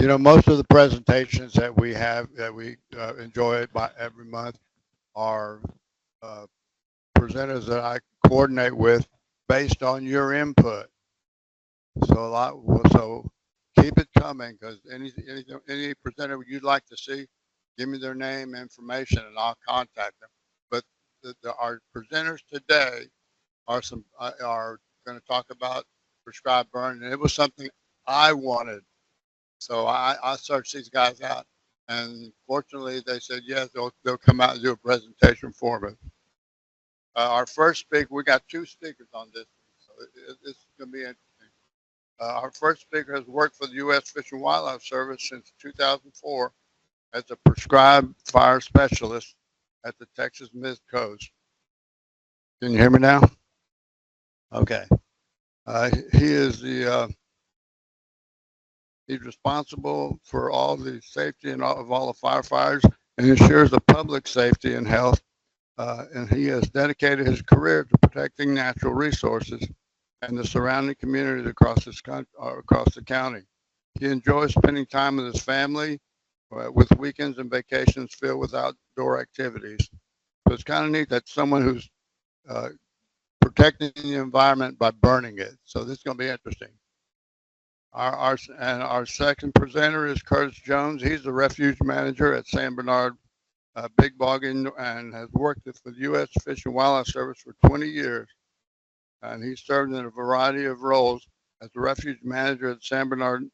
You know, most of the presentations that we have that we enjoy by every month are uh, presenters that I coordinate with based on your input. So so keep it coming because any presenter you'd like to see, give me their name, information, and I'll contact them. But our presenters today are going to talk about prescribed burn, and it was something I wanted. So I searched these guys out, and fortunately they said yes, they'll come out and do a presentation for me. Our first speaker, we got two speakers on this, so this is going to be interesting. Our first speaker has worked for the U.S. Fish and Wildlife Service since 2004 as a prescribed fire specialist at the Texas Mid Coast. Can you hear me now? Okay. He is he's responsible for all the safety of all the firefighters and ensures the public safety and health. And he has dedicated his career to protecting natural resources and the surrounding communities across the county. He enjoys spending time with his family, with weekends and vacations filled with outdoor activities. So it's kind of neat that someone who's uh, protecting the environment by burning it. So this is going to be interesting. Our second presenter is Curtis Jones. He's the Refuge Manager at San Bernard Big Bog and has worked for the U.S. Fish and Wildlife Service for 20 years. And he served in a variety of roles as the Refuge Manager at San Bernard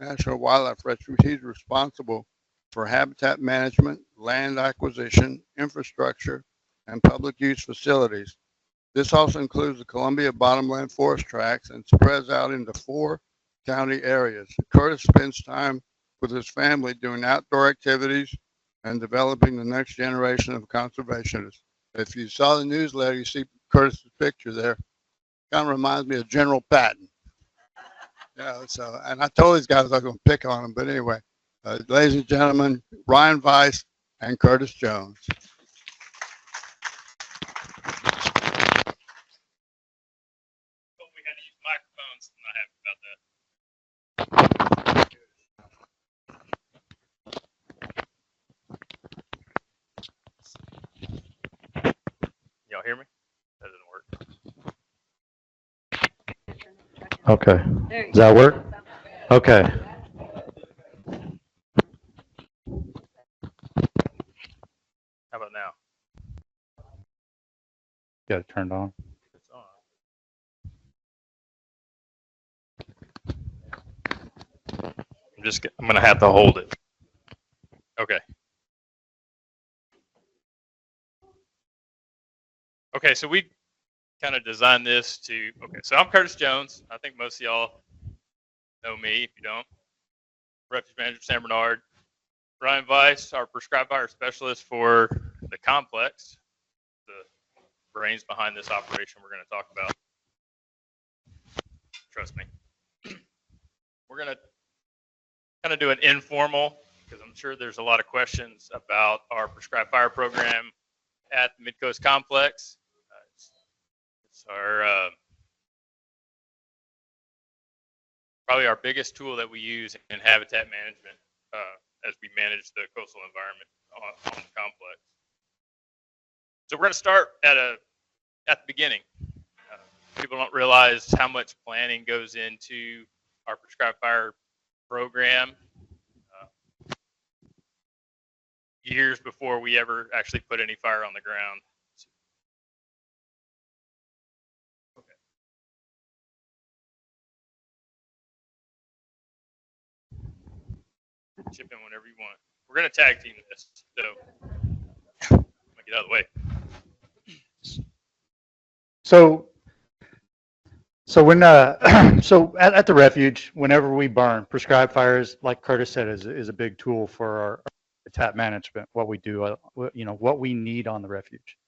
National Wildlife Refuge. He's responsible for habitat management, land acquisition, infrastructure, and public use facilities. This also includes the Columbia Bottomland Forest Tracts and spreads out into 4 county areas. Curtis spends time with his family doing outdoor activities and developing the next generation of conservationists. If you saw the newsletter, you see Curtis's picture there. Kind of reminds me of General Patton. So, and I told these guys I was going to pick on him, but anyway, ladies and gentlemen, Ryan Weiss and Curtis Jones. We had to use microphones. I'm not happy about that. Y'all hear me? That doesn't work. Okay. Does that work? Okay. How about now? Got it turned on. It's on. I'm going to have to hold it. Okay. Okay, so we kind of designed this to, okay, so I'm Curtis Jones. I think most of y'all know me. If you don't, Refuge Manager San Bernard. Ryan Weiss, our prescribed fire specialist for the complex, the brains behind this operation we're going to talk about. Trust me. We're going to kind of do an informal, because I'm sure there's a lot of questions about our prescribed fire program at the Midcoast Complex. It's our probably our biggest tool that we use in habitat management as we manage the coastal environment on the complex. So we're going to start at the beginning. People don't realize how much planning goes into our prescribed fire program years before we ever actually put any fire on the ground. Okay. Chip in whenever you want. We're going to tag team this, so I'm going to get out of the way. So when so at the refuge, whenever we burn, prescribed fires, like Curtis said, is a big tool for our habitat management. What we do, what we need on the refuge,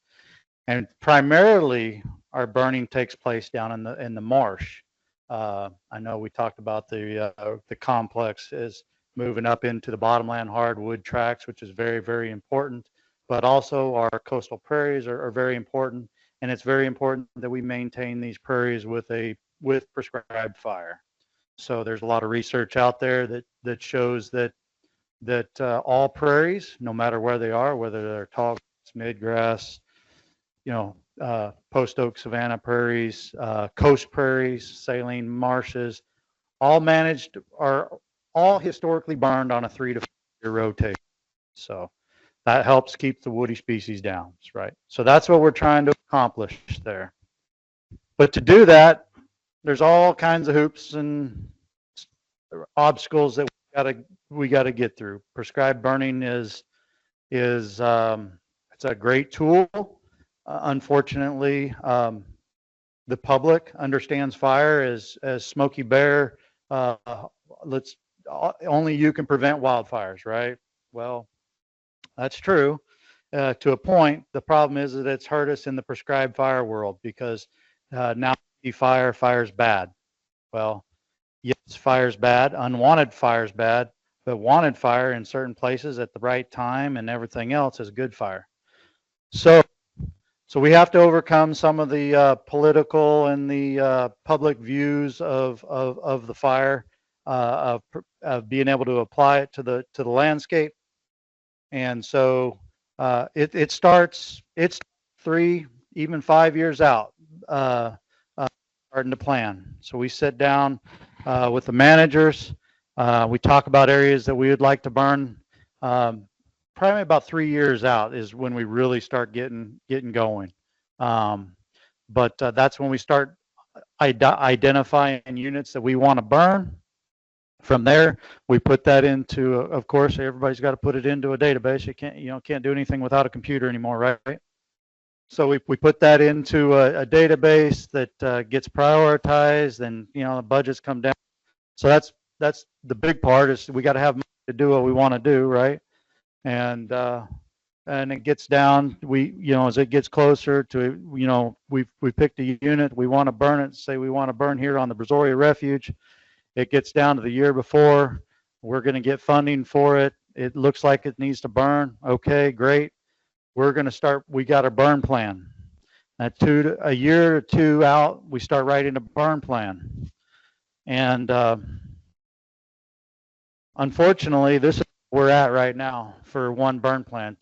and primarily our burning takes place down in the marsh. I know we talked about the complex is moving up into the bottomland hardwood tracts, which is very, very important. But also our coastal prairies are very important. And it's very important that we maintain these prairies with prescribed fire. So there's a lot of research out there that shows that all prairies, no matter where they are, whether they're tall, midgrass, post oak savanna prairies, coast prairies, saline marshes, all managed are all historically burned on a 3 to 4 year rotation. So that helps keep the woody species down, right? So that's what we're trying to accomplish there. But to do that, there's all kinds of hoops and obstacles that we gotta get through. Prescribed burning is it's a great tool. Unfortunately, the public understands fire as Smokey Bear. Only you can prevent wildfires, right? Well, that's true to a point. The problem is that it's hurt us in the prescribed fire world because now fire's bad. Well, yes, fire's bad. Unwanted fire's bad, but wanted fire in certain places at the right time and everything else is good fire. So we have to overcome some of the political and the public views of the fire, of being able to apply it to the landscape. And so it's 3, even 5 years out, starting to plan. So we sit down with the managers. We talk about areas that we would like to burn. Probably about 3 years out is when we really start getting going. But that's when we start identifying units that we want to burn. From there, we put that into, of course, everybody's got to put it into a database. You can't do anything without a computer anymore, right? So we put that into a database that gets prioritized, and the budgets come down. So that's the big part, is we got to have money to do what we want to do, right? And it gets down. As it gets closer to, we picked a unit, we want to burn it. Say we want to burn here on the Brazoria Refuge. It gets down to the year before. We're going to get funding for it. It looks like it needs to burn. Okay, great. We're going to start. We got a burn plan. A year or two out, we start writing a burn plan. And unfortunately, this is where we're at right now for one burn plan,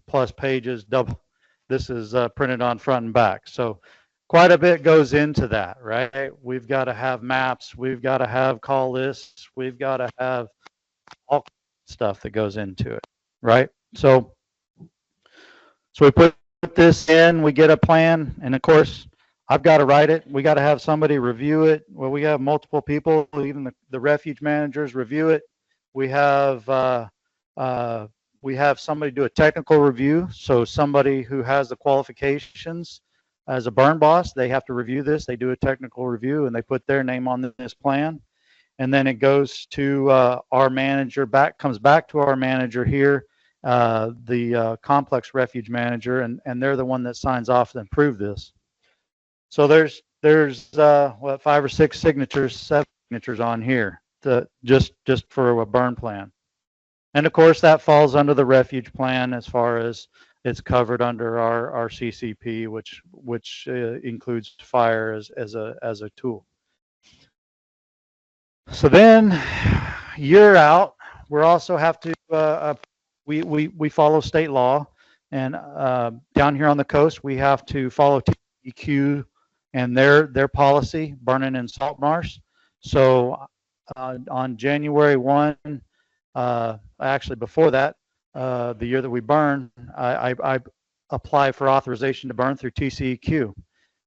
2+ pages, double. This is printed on front and back. So quite a bit goes into that, right? We've got to have maps. We've got to have call lists. We've got to have all stuff that goes into it, right? So we put this in, we get a plan, and of course, I've got to write it. We got to have somebody review it. Well, we have multiple people, even the refuge managers review it. We have somebody do a technical review. So somebody who has the qualifications as a burn boss, they have to review this. They do a technical review and they put their name on this plan. And then it goes to our manager, comes back to our manager here, the complex refuge manager, and they're the one that signs off and approve this. So there's 5 or 6 signatures, 7 signatures on here just for a burn plan. And of course that falls under the refuge plan as far as it's covered under our CCP, which includes fire as a tool. So then year out, we also have to we follow state law, and down here on the coast we have to follow TEQ and their policy, burning in salt marsh. So on January 1, actually before that, the year that we burn, I apply for authorization to burn through TCEQ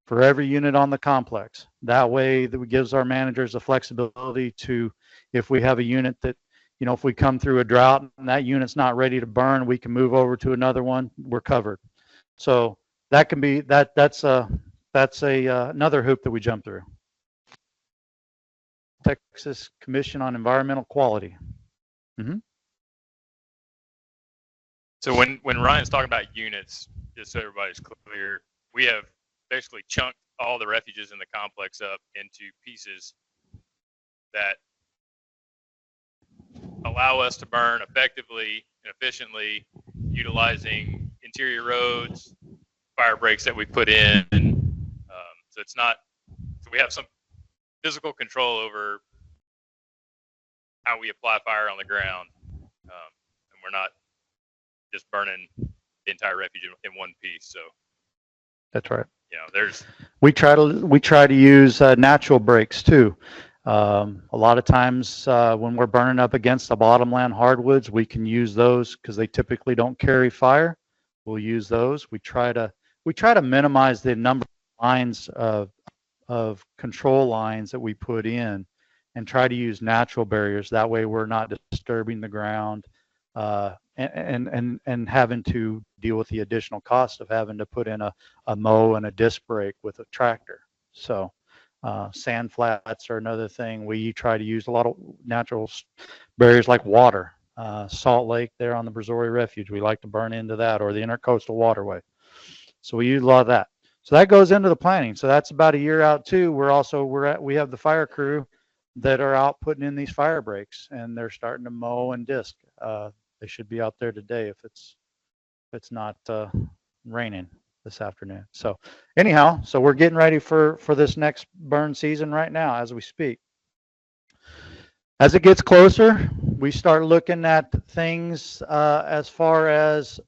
for every unit on the complex. That way that gives our managers the flexibility to, if we have a unit that, if we come through a drought and that unit's not ready to burn, we can move over to another one, we're covered. So that can be, that's another hoop that we jump through. Texas Commission on Environmental Quality. Mm-hmm. So when Ryan's talking about units, just so everybody's clear, we have basically chunked all the refuges in the complex up into pieces that allow us to burn effectively and efficiently, utilizing interior roads, fire breaks that we put in. So it's not, so we have some physical control over how we apply fire on the ground, and we're not just burning the entire refuge in one piece. So That's right. there's We try to use natural breaks too. A lot of times when we're burning up against the bottomland hardwoods, we can use those because they typically don't carry fire. We'll use those. We try to minimize the number of lines of control lines that we put in, and try to use natural barriers. That way, we're not disturbing the ground and having to deal with the additional cost of having to put in a mow and a disc brake with a tractor. So sand flats are another thing. We try to use a lot of natural barriers like water. Salt Lake there on the Brazoria Refuge, we like to burn into that, or the Intercoastal Waterway. So we use a lot of that. So that goes into the planning. So that's about a year out too. We have the fire crew that are out putting in these fire breaks, and they're starting to mow and disc. They should be out there today if it's not raining this afternoon. So anyhow, so we're getting ready for this next burn season right now as we speak. As it gets closer, we start looking at things as far as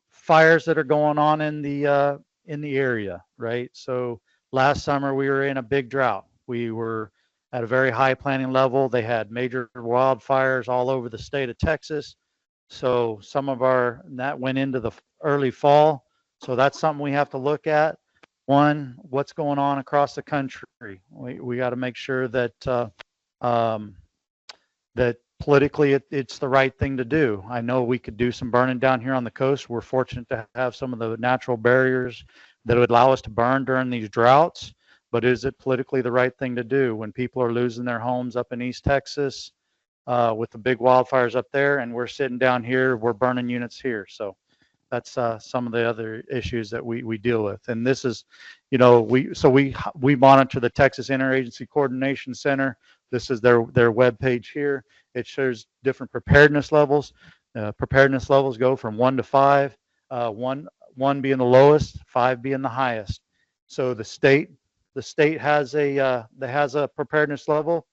fires that are going on in the area, right? So last summer we were in a big drought. We were at a very high planning level. They had major wildfires all over the state of Texas. So that went into the early fall. So that's something we have to look at. One, what's going on across the country? We got to make sure that that politically it's the right thing to do. I know we could do some burning down here on the coast. We're fortunate to have some of the natural barriers that would allow us to burn during these droughts, but is it politically the right thing to do when people are losing their homes up in East Texas with the big wildfires up there, and we're sitting down here, we're burning units here. So that's some of the other issues that we deal with. And this is, we monitor the Texas Interagency Coordination Center. This is their web page here. It shows different preparedness levels. Preparedness levels go from 1 to 5, 1 being the lowest, 5 being the highest. So the state has a preparedness level.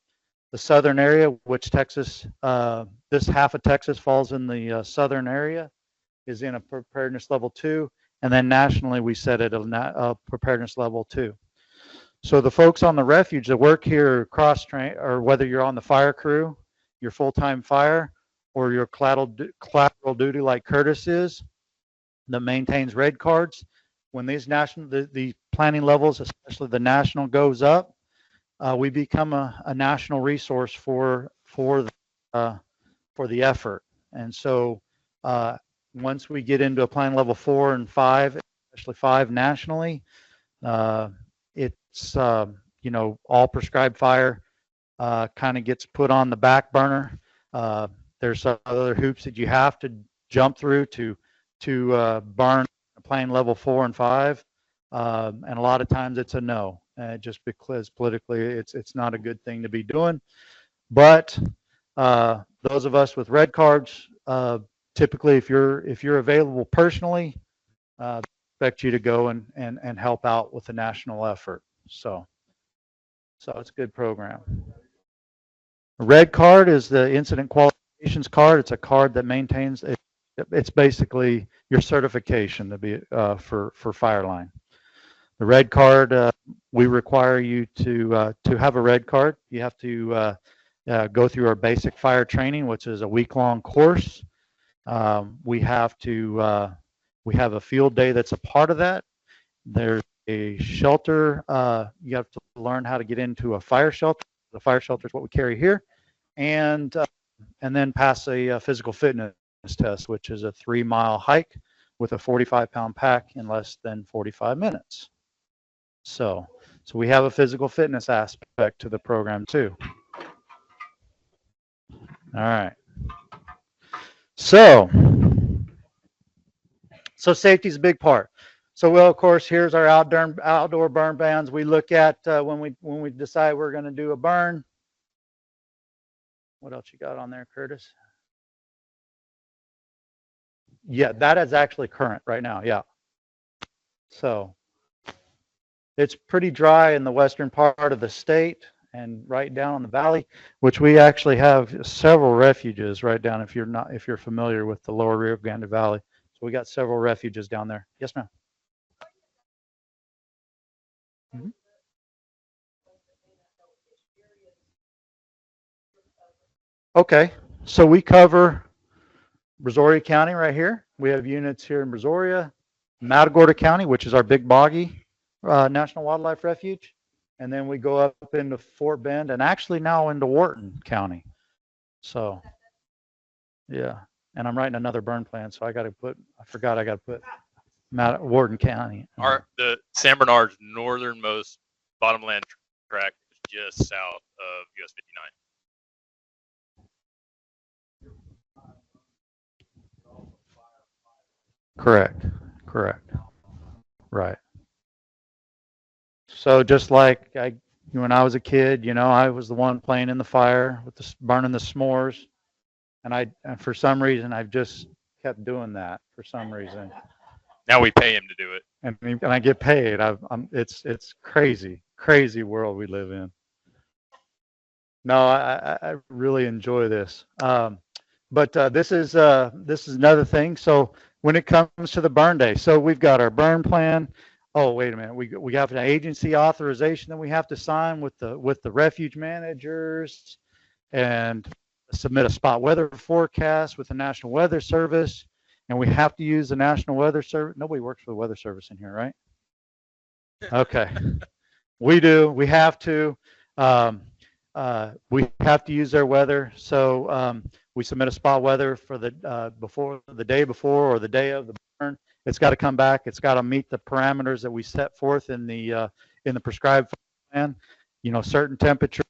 The southern area, which Texas, this half of Texas falls in the southern area, is in a preparedness level 2, and then nationally we set it a preparedness level 2. So the folks on the refuge that work here cross-train, or whether you're on the fire crew, your full-time fire, or your collateral duty like Curtis is, that maintains red cards, when these the planning levels, especially the national, goes up, we become a national resource for the effort. And so once we get into a plan level 4 and 5, especially 5 nationally, it's all prescribed fire kind of gets put on the back burner. There's other hoops that you have to jump through to burn plan level 4 and 5, and a lot of times it's a no, just because politically it's not a good thing to be doing. But those of us with red cards, typically if you're available personally, expect you to go and help out with the national effort. So it's a good program. A red card is the incident qualifications card. It's a card that maintains it. It's basically your certification to be for Fireline. The red card, we require you to have a red card. You have to go through our basic fire training, which is a week-long course. We have a field day that's a part of that. There's a shelter. You have to learn how to get into a fire shelter. The fire shelter is what we carry here, and then pass a physical fitness test, which is a 3-mile hike with a 45-pound pack in less than 45 minutes. So we have a physical fitness aspect to the program too. All right. So safety is a big part. So, well, of course, here's our outdoor burn bans. We look at when we decide we're going to do a burn. What else you got on there, Curtis? Yeah, that is actually current right now. Yeah. So it's pretty dry in the western part of the state, and right down in the valley, which we actually have several refuges right down if you're familiar with the lower Rio Grande Valley. So we got several refuges down there. Yes, ma'am. Mhm. Okay, so we cover Brazoria County right here. We have units here in Brazoria, Matagorda County, which is our Big Boggy National Wildlife Refuge. And then we go up into Fort Bend and actually now into Wharton County. So, yeah. And I'm writing another burn plan, so I forgot I got to put Wharton County. The San Bernard's northernmost bottomland tract is just south of US 59. Correct. Right. So just like when I was a kid, I was the one playing in the fire with burning the s'mores, and for some reason I've just kept doing that for some reason. Now we pay him to do it. And I get paid. It's crazy world we live in. No, I really enjoy this. But this is another thing. So when it comes to the burn day, so we've got our burn plan. Oh, wait a minute. We have an agency authorization that we have to sign with the refuge managers and submit a spot weather forecast with the National Weather Service. And we have to use the National Weather Service. Nobody works for the Weather Service in here, right? Okay. We do. We have to. We have to use their weather. So we submit a spot weather for the day before or the day of the burn. It's got to come back. It's got to meet the parameters that we set forth in the prescribed plan. Certain temperature,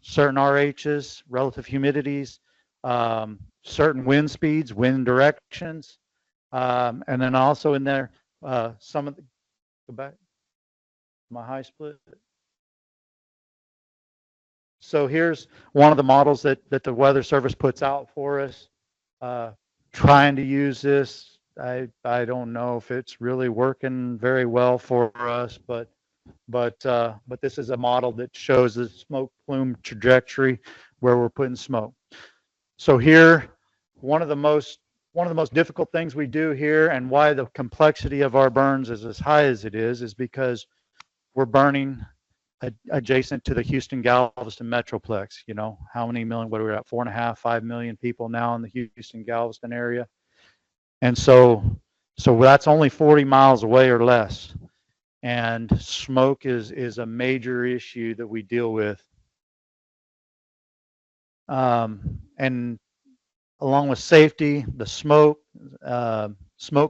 certain RHs, relative humidities, certain wind speeds, wind directions, and then also in there some of the go back my high split. So here's one of the models that the Weather Service puts out for us. Trying to use this. I don't know if it's really working very well for us, but this is a model that shows the smoke plume trajectory where we're putting smoke. So here, one of the most difficult things we do here, and why the complexity of our burns is as high as it is because we're burning adjacent to the Houston Galveston Metroplex. How many million, what are we at, 4.5, 5 million people now in the Houston Galveston area. And so that's only 40 miles away or less. And smoke is a major issue that we deal with. And along with safety, the smoke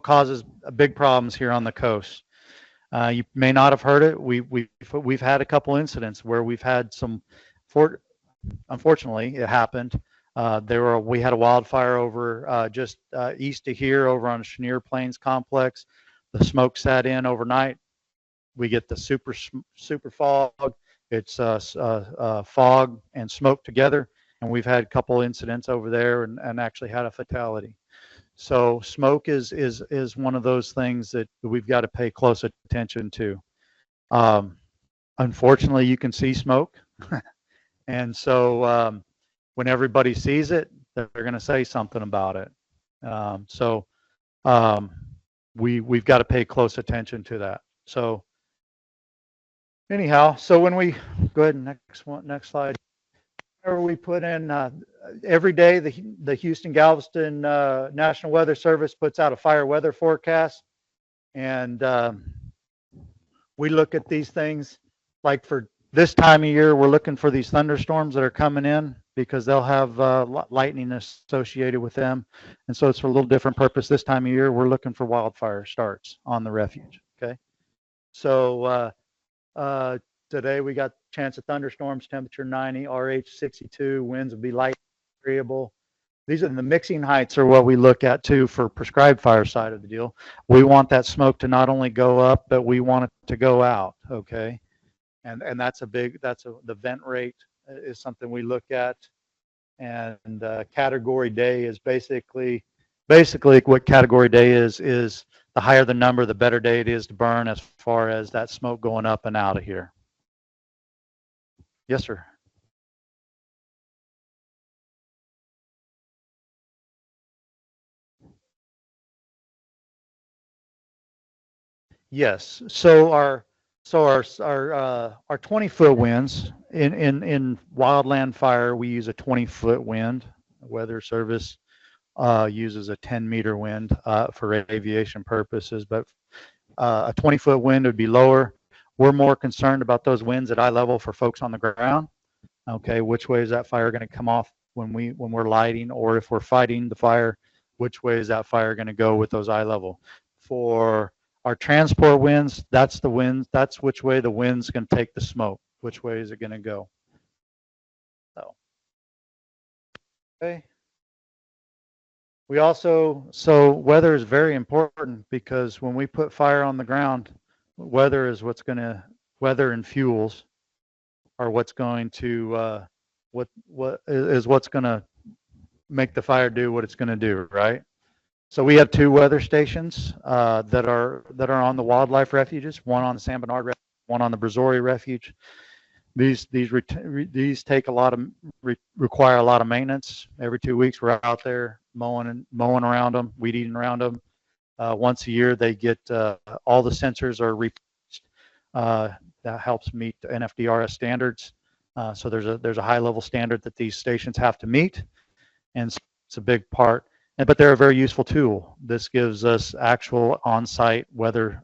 causes big problems here on the coast. You may not have heard it. We've had a couple incidents where we've had unfortunately, it happened. We had a wildfire over just east of here, over on Chenier Plains Complex. The smoke sat in overnight. We get the super fog. It's fog and smoke together, and we've had a couple incidents over there, and actually had a fatality. So smoke is one of those things that we've got to pay close attention to. Unfortunately, you can see smoke, and so when everybody sees it, they're going to say something about it. We've got to pay close attention to that. So anyhow, so when we go ahead, next slide. Whenever we put in every day, the Houston Galveston National Weather Service puts out a fire weather forecast, and we look at these things. Like for this time of year, we're looking for these thunderstorms that are coming in because they'll have lightning associated with them, and so it's for a little different purpose. This time of year, we're looking for wildfire starts on the refuge. Okay, so today we got chance of thunderstorms, temperature 90, RH 62, winds will be light variable. These are the mixing heights are what we look at too for prescribed fire side of the deal. We want that smoke to not only go up, but we want it to go out. Okay, and the vent rate is something we look at, and category day is basically what category day is the higher the number, the better day it is to burn as far as that smoke going up and out of here. Yes, sir. Yes. So our 20-foot winds in wildland fire, we use a 20-foot wind. Weather Service uses a 10-meter wind for aviation purposes, but a 20-foot wind would be lower. We're more concerned about those winds at eye level for folks on the ground. Okay, which way is that fire going to come off when we're lighting, or if we're fighting the fire, which way is that fire going to go with those eye level? For our transport winds, that's the wind, that's which way the wind's going to take the smoke. Which way is it going to go? So, okay. So weather is very important because when we put fire on the ground, weather and fuels are what's going to what's going to make the fire do what it's going to do, right? So we have two weather stations that are on the wildlife refuges, one on the San Bernard Refuge, one on the Brazoria Refuge. These take a lot of require a lot of maintenance. Every 2 weeks we're out there mowing around them, weed eating around them. Once a year they get all the sensors are replaced. That helps meet NFDRS standards. So there's a high level standard that these stations have to meet, and it's a big part. But they're a very useful tool. This gives us actual on-site weather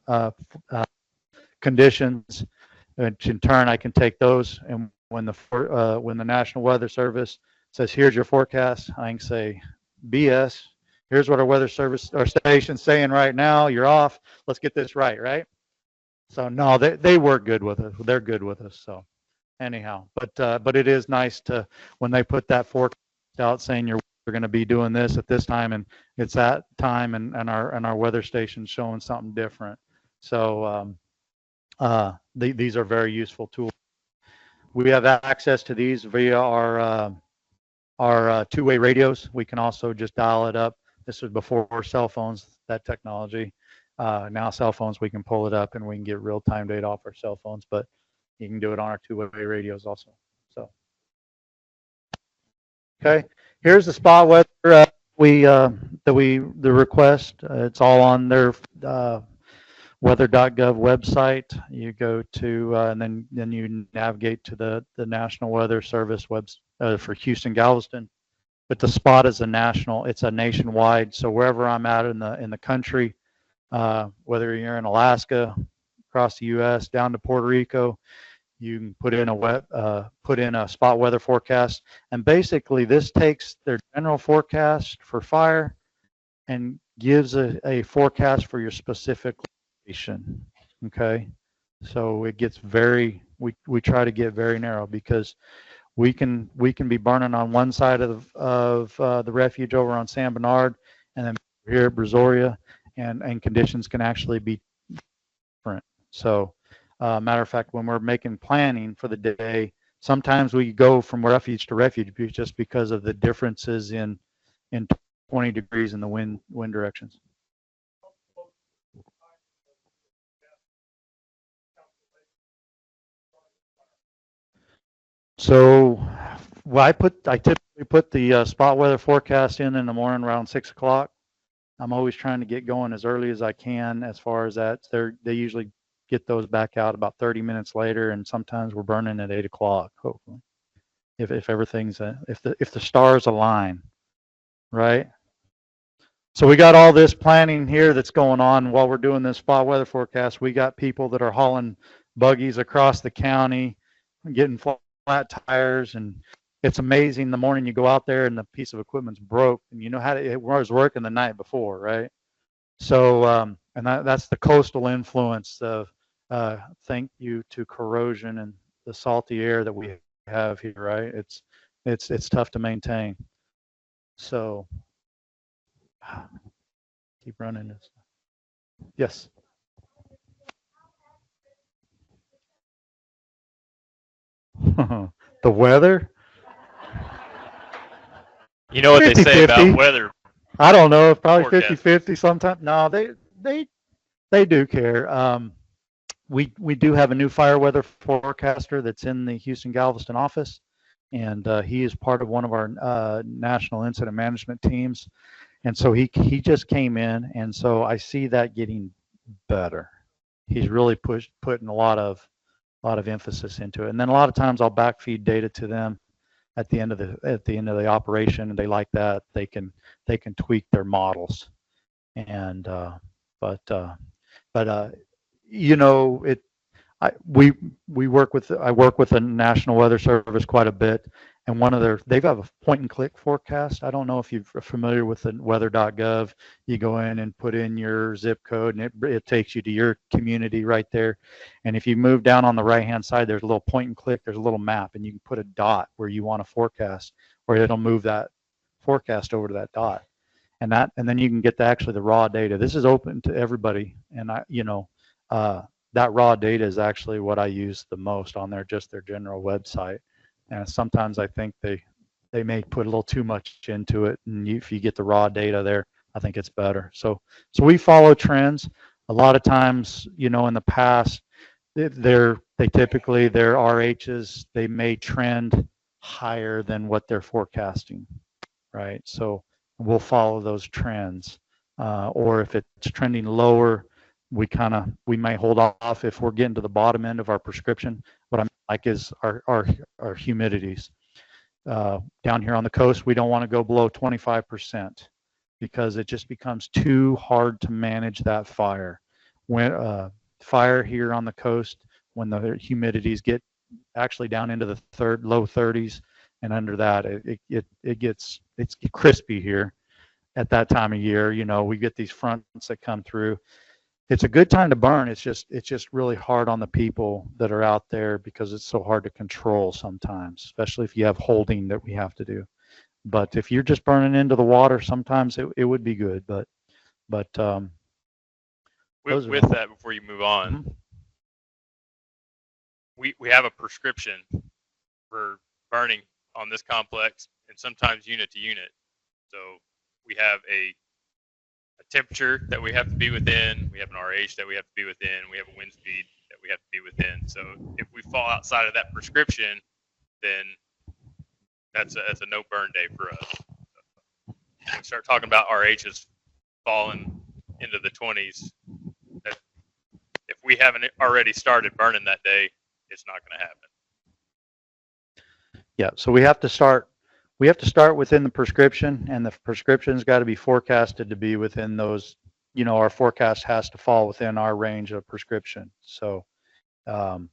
conditions, which in turn I can take those, and when the National Weather Service says, here's your forecast, I can say, BS, here's what our weather service, our station's saying right now, you're off, let's get this right? So no, they work good with us. They're good with us. So anyhow, but it is nice to, when they put that forecast out saying you're going to be doing this at this time, and it's that time, and our weather station's showing something different. So these are very useful tools. We have access to these via our two-way radios. We can also just dial it up. This was before cell phones, that technology. Now cell phones, we can pull it up and we can get real-time data off our cell phones, but you can do it on our two-way radios also. So, okay, here's the spot weather the request. It's all on their weather.gov website. You go to and then you navigate to the National Weather Service web for Houston Galveston. But the spot is it's a nationwide. So wherever I'm at in the country, whether you're in Alaska, across the U.S., down to Puerto Rico, you can put in a spot weather forecast, and basically this takes their general forecast for fire and gives a forecast for your specific location. Okay, so it gets we try to get very narrow, because we can be burning on one side of the refuge over on San Bernard, and then here at Brazoria, and conditions can actually be different. So matter of fact, when we're making planning for the day, sometimes we go from refuge to refuge just because of the differences in 20 degrees in the wind directions. So I typically put the spot weather forecast in the morning around 6 o'clock. I'm always trying to get going as early as I can. As far as that, they usually get those back out about 30 minutes later, and sometimes we're burning at 8 o'clock. Hopefully, if everything's if the stars align, right? So we got all this planning here that's going on while we're doing this spot weather forecast. We got people that are hauling buggies across the county, getting flat tires, and it's amazing. The morning you go out there and the piece of equipment's broke, and you know how it was working the night before, right? So and that's the coastal influence of thank you to corrosion and the salty air that we have here, right? It's tough to maintain. So keep running this. Yes. The weather? You know what they say 50-50. about weather? I don't know. Probably Forecast. 50-50 sometimes. No, they do care. We do have a new fire weather forecaster that's in the Houston Galveston office, and he is part of one of our national incident management teams. And so he just came in, and so I see that getting better. he's really putting a lot of emphasis into it. And then a lot of times I'll backfeed data to them at the end of the operation, and they like that. They can tweak their models. And you know, I work with the National Weather Service quite a bit, and they have a point and click forecast. I don't know if you're familiar with the weather.gov. You go in and put in your zip code, and it takes you to your community right there. And if you move down on the right hand side, there's a little point and click. There's a little map, and you can put a dot where you want to forecast, or it'll move that forecast over to that dot. And then you can get actually the raw data. This is open to everybody, and that raw data is actually what I use the most on their general website. And sometimes I think they may put a little too much into it, and if you get the raw data there, I think it's better. So we follow trends. A lot of times, in the past, they typically, their RHs, they may trend higher than what they're forecasting, right? So we'll follow those trends. Or if it's trending lower, we may hold off if we're getting to the bottom end of our prescription. What I mean like is our humidities. Down here on the coast, we don't want to go below 25% because it just becomes too hard to manage that fire. When fire here on the coast, when the humidities get actually down into the low 30s and under that, it's crispy here at that time of year. We get these fronts that come through. It's a good time to burn. It's just really hard on the people that are out there because it's so hard to control sometimes, especially if you have holding that we have to do. But if you're just burning into the water, sometimes it would be good. But with that, before you move on, mm-hmm. we have a prescription for burning on this complex, and sometimes unit to unit. So we have a temperature that we have to be within, we have an RH that we have to be within, we have a wind speed that we have to be within. So if we fall outside of that prescription, then that's a no burn day for us. So when we start talking about RHs falling into the 20s, if we haven't already started burning that day, it's not going to happen. Yeah, so we have to start within the prescription, and the prescription's got to be forecasted to be within those, our forecast has to fall within our range of prescription. So now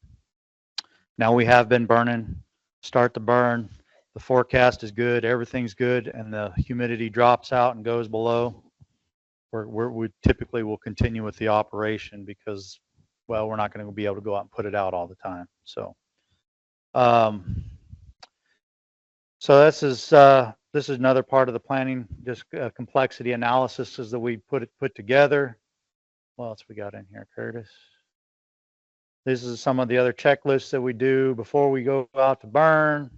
we have been burning, start to burn, the forecast is good, everything's good, and the humidity drops out and goes below. We typically will continue with the operation because, well, we're not going to be able to go out and put it out all the time. So this is another part of the planning, just complexity analysis that we put together. What else we got in here, Curtis? This is some of the other checklists that we do before we go out to burn.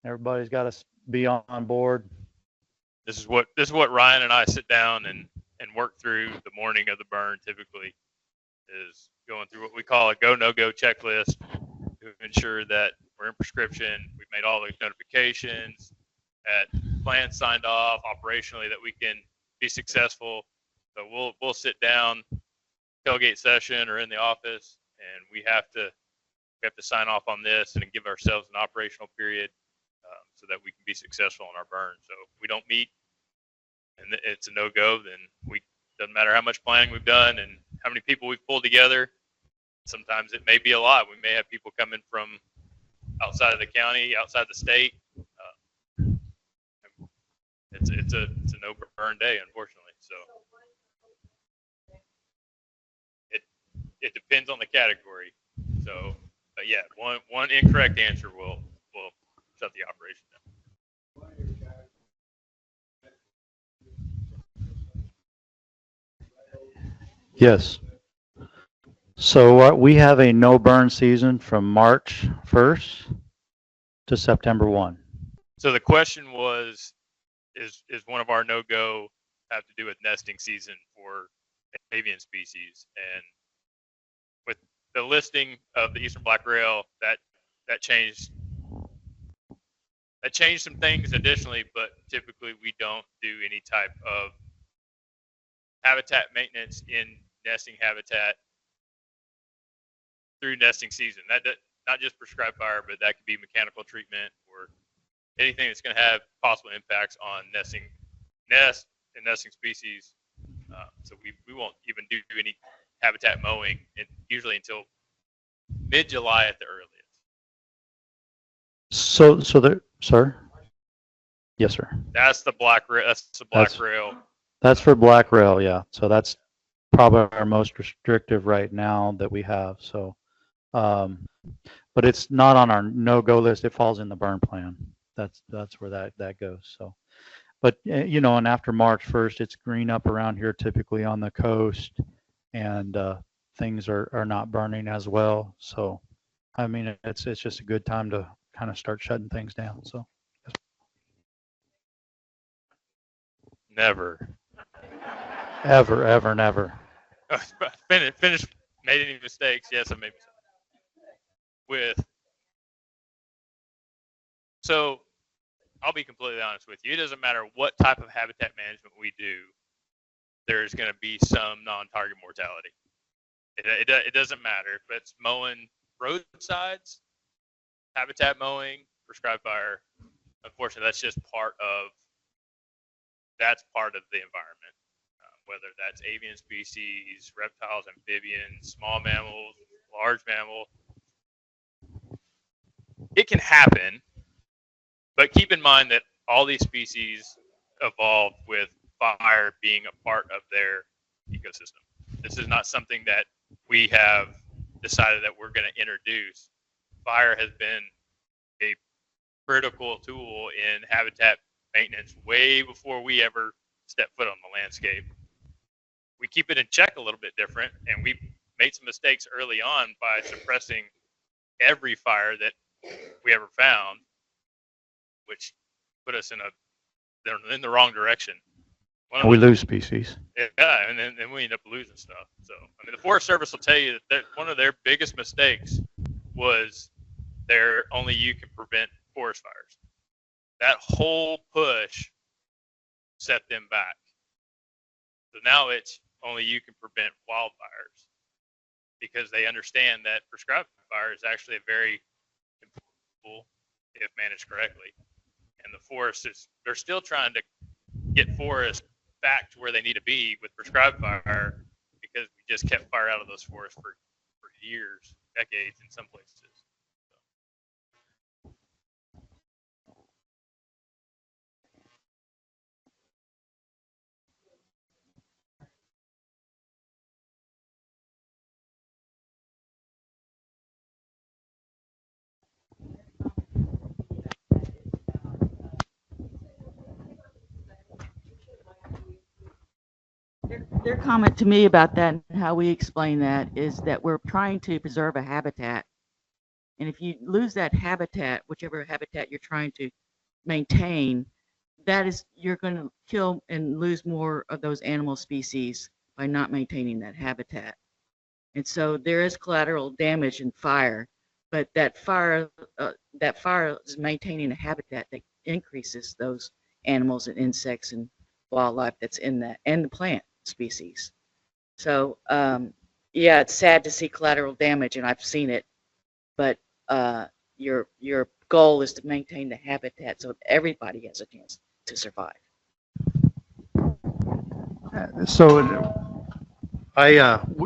Everybody's got to be on board. This is what Ryan and I sit down and work through the morning of the burn. Typically, is going through what we call a go no go checklist to ensure that we're in prescription. We've made all those notifications, that plans signed off operationally, that we can be successful. So we'll sit down, tailgate session or in the office, and we have to sign off on this and give ourselves an operational period so that we can be successful in our burn. So if we don't meet and it's a no-go, then doesn't matter how much planning we've done and how many people we've pulled together. Sometimes it may be a lot. We may have people coming from outside of the county, outside the state. It's a no burn day, unfortunately. So it depends on the category. So, but yeah, one incorrect answer will shut the operation down. Yes. So we have a no burn season from March 1st to September 1. So the question was, is one of our no-go have to do with nesting season for avian species? And with the listing of the Eastern Black Rail, that changed some things additionally, but typically we don't do any type of habitat maintenance in nesting habitat through nesting season. That not just prescribed fire, but that could be mechanical treatment or anything that's going to have possible impacts on nesting species. So we won't even do any habitat mowing, usually until mid-July at the earliest. So there, sir? Yes, sir. That's the black rail. That's for black rail, yeah. So that's probably our most restrictive right now that we have. So, but it's not on our no-go list. It falls in the burn plan. That's where that goes. So, but you know, and after March 1st, it's green up around here, typically on the coast, and things are not burning as well. So, I mean, it's just a good time to kind of start shutting things down. So, Never. ever, never. Finish. Made any mistakes? Yes, I made mistakes. So I'll be completely honest with you. It doesn't matter what type of habitat management we do. There's going to be some non-target mortality. It doesn't matter if it's mowing roadsides, habitat mowing, prescribed fire. Unfortunately, that's just part of the environment. Whether that's avian species, reptiles, amphibians, small mammals, large mammal. It can happen, but keep in mind that all these species evolved with fire being a part of their ecosystem. This is not something that we have decided that we're going to introduce. Fire has been a critical tool in habitat maintenance way before we ever step foot on the landscape. We keep it in check a little bit different, and we made some mistakes early on by suppressing every fire that we ever found, which put us in the wrong direction. We lose species. Yeah, and then we end up losing stuff. So, I mean, the Forest Service will tell you that one of their biggest mistakes was their only you can prevent forest fires. That whole push set them back. So now it's only you can prevent wildfires, because they understand that prescribed fire is actually a very important tool if managed correctly. And the forest they're still trying to get forests back to where they need to be with prescribed fire, because we just kept fire out of those forests for years, decades in some places. Their comment to me about that and how we explain that is that we're trying to preserve a habitat. And if you lose that habitat, whichever habitat you're trying to maintain, you're going to kill and lose more of those animal species by not maintaining that habitat. And so there is collateral damage in fire, but that fire is maintaining a habitat that increases those animals and insects and wildlife that's in that, and the plant species. So yeah, it's sad to see collateral damage, and I've seen it, but your goal is to maintain the habitat so everybody has a chance to survive. So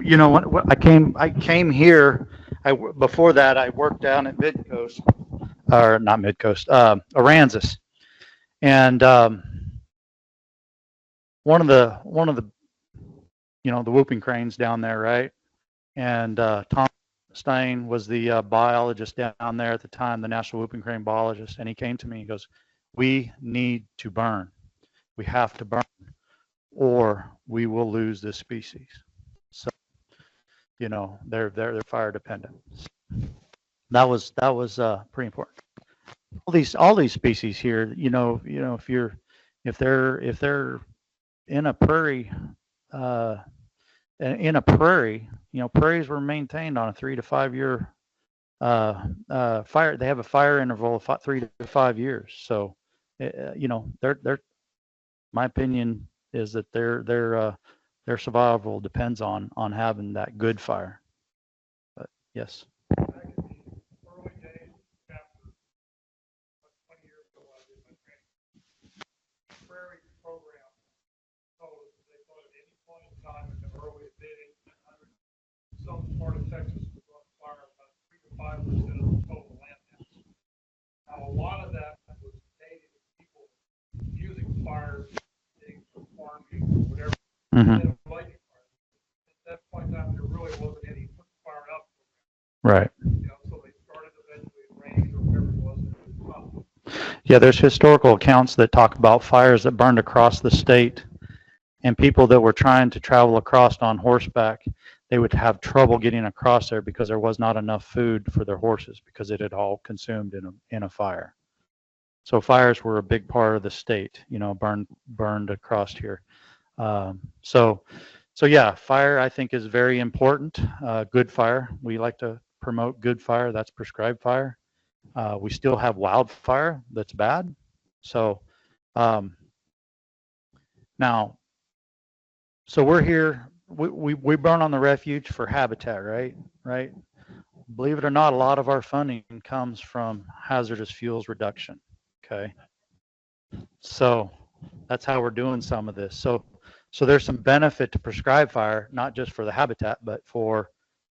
you know, I came here. Before that, I worked down at Midcoast, or not Midcoast, Aransas, and one of the you know, the whooping cranes down there, right? And Tom Stein was the biologist down there at the time, the National Whooping Crane biologist, and he came to me. He goes, "We need to burn. We have to burn, or we will lose this species." So, you know, they're fire dependent. That was pretty important. All these species here, you know, if they're in a prairie, you know, prairies were maintained on a 3 to 5 year fire. They have a fire interval of 3 to 5 years. So, you know, my opinion is that they're their survival depends on having that good fire. But yes. Early days, after 20 years ago, I did my training. Prairie program told us that they thought at any point in time in the early bidding, some part of Texas was going to fire about 3 to 5% of the total land mass. Now, a lot of that was native people using fire, being farming, or whatever. Mm-hmm. Lighting fire. At that point in time, there really wasn't any fire up. Right. You know, so they started eventually in range or whatever it was. And it was tough. Yeah, there's historical accounts that talk about fires that burned across the state, and people that were trying to travel across on horseback, they would have trouble getting across there because there was not enough food for their horses because it had all consumed in a fire. So fires were a big part of the state, you know, burned across here. So yeah, fire I think is very important. Good fire. We like to promote good fire. That's prescribed fire. We still have wildfire that's bad. So now, so we're here. We burn on the refuge for habitat, right? Right. Believe it or not, a lot of our funding comes from hazardous fuels reduction. Okay. So that's how we're doing some of this. So there's some benefit to prescribed fire, not just for the habitat, but for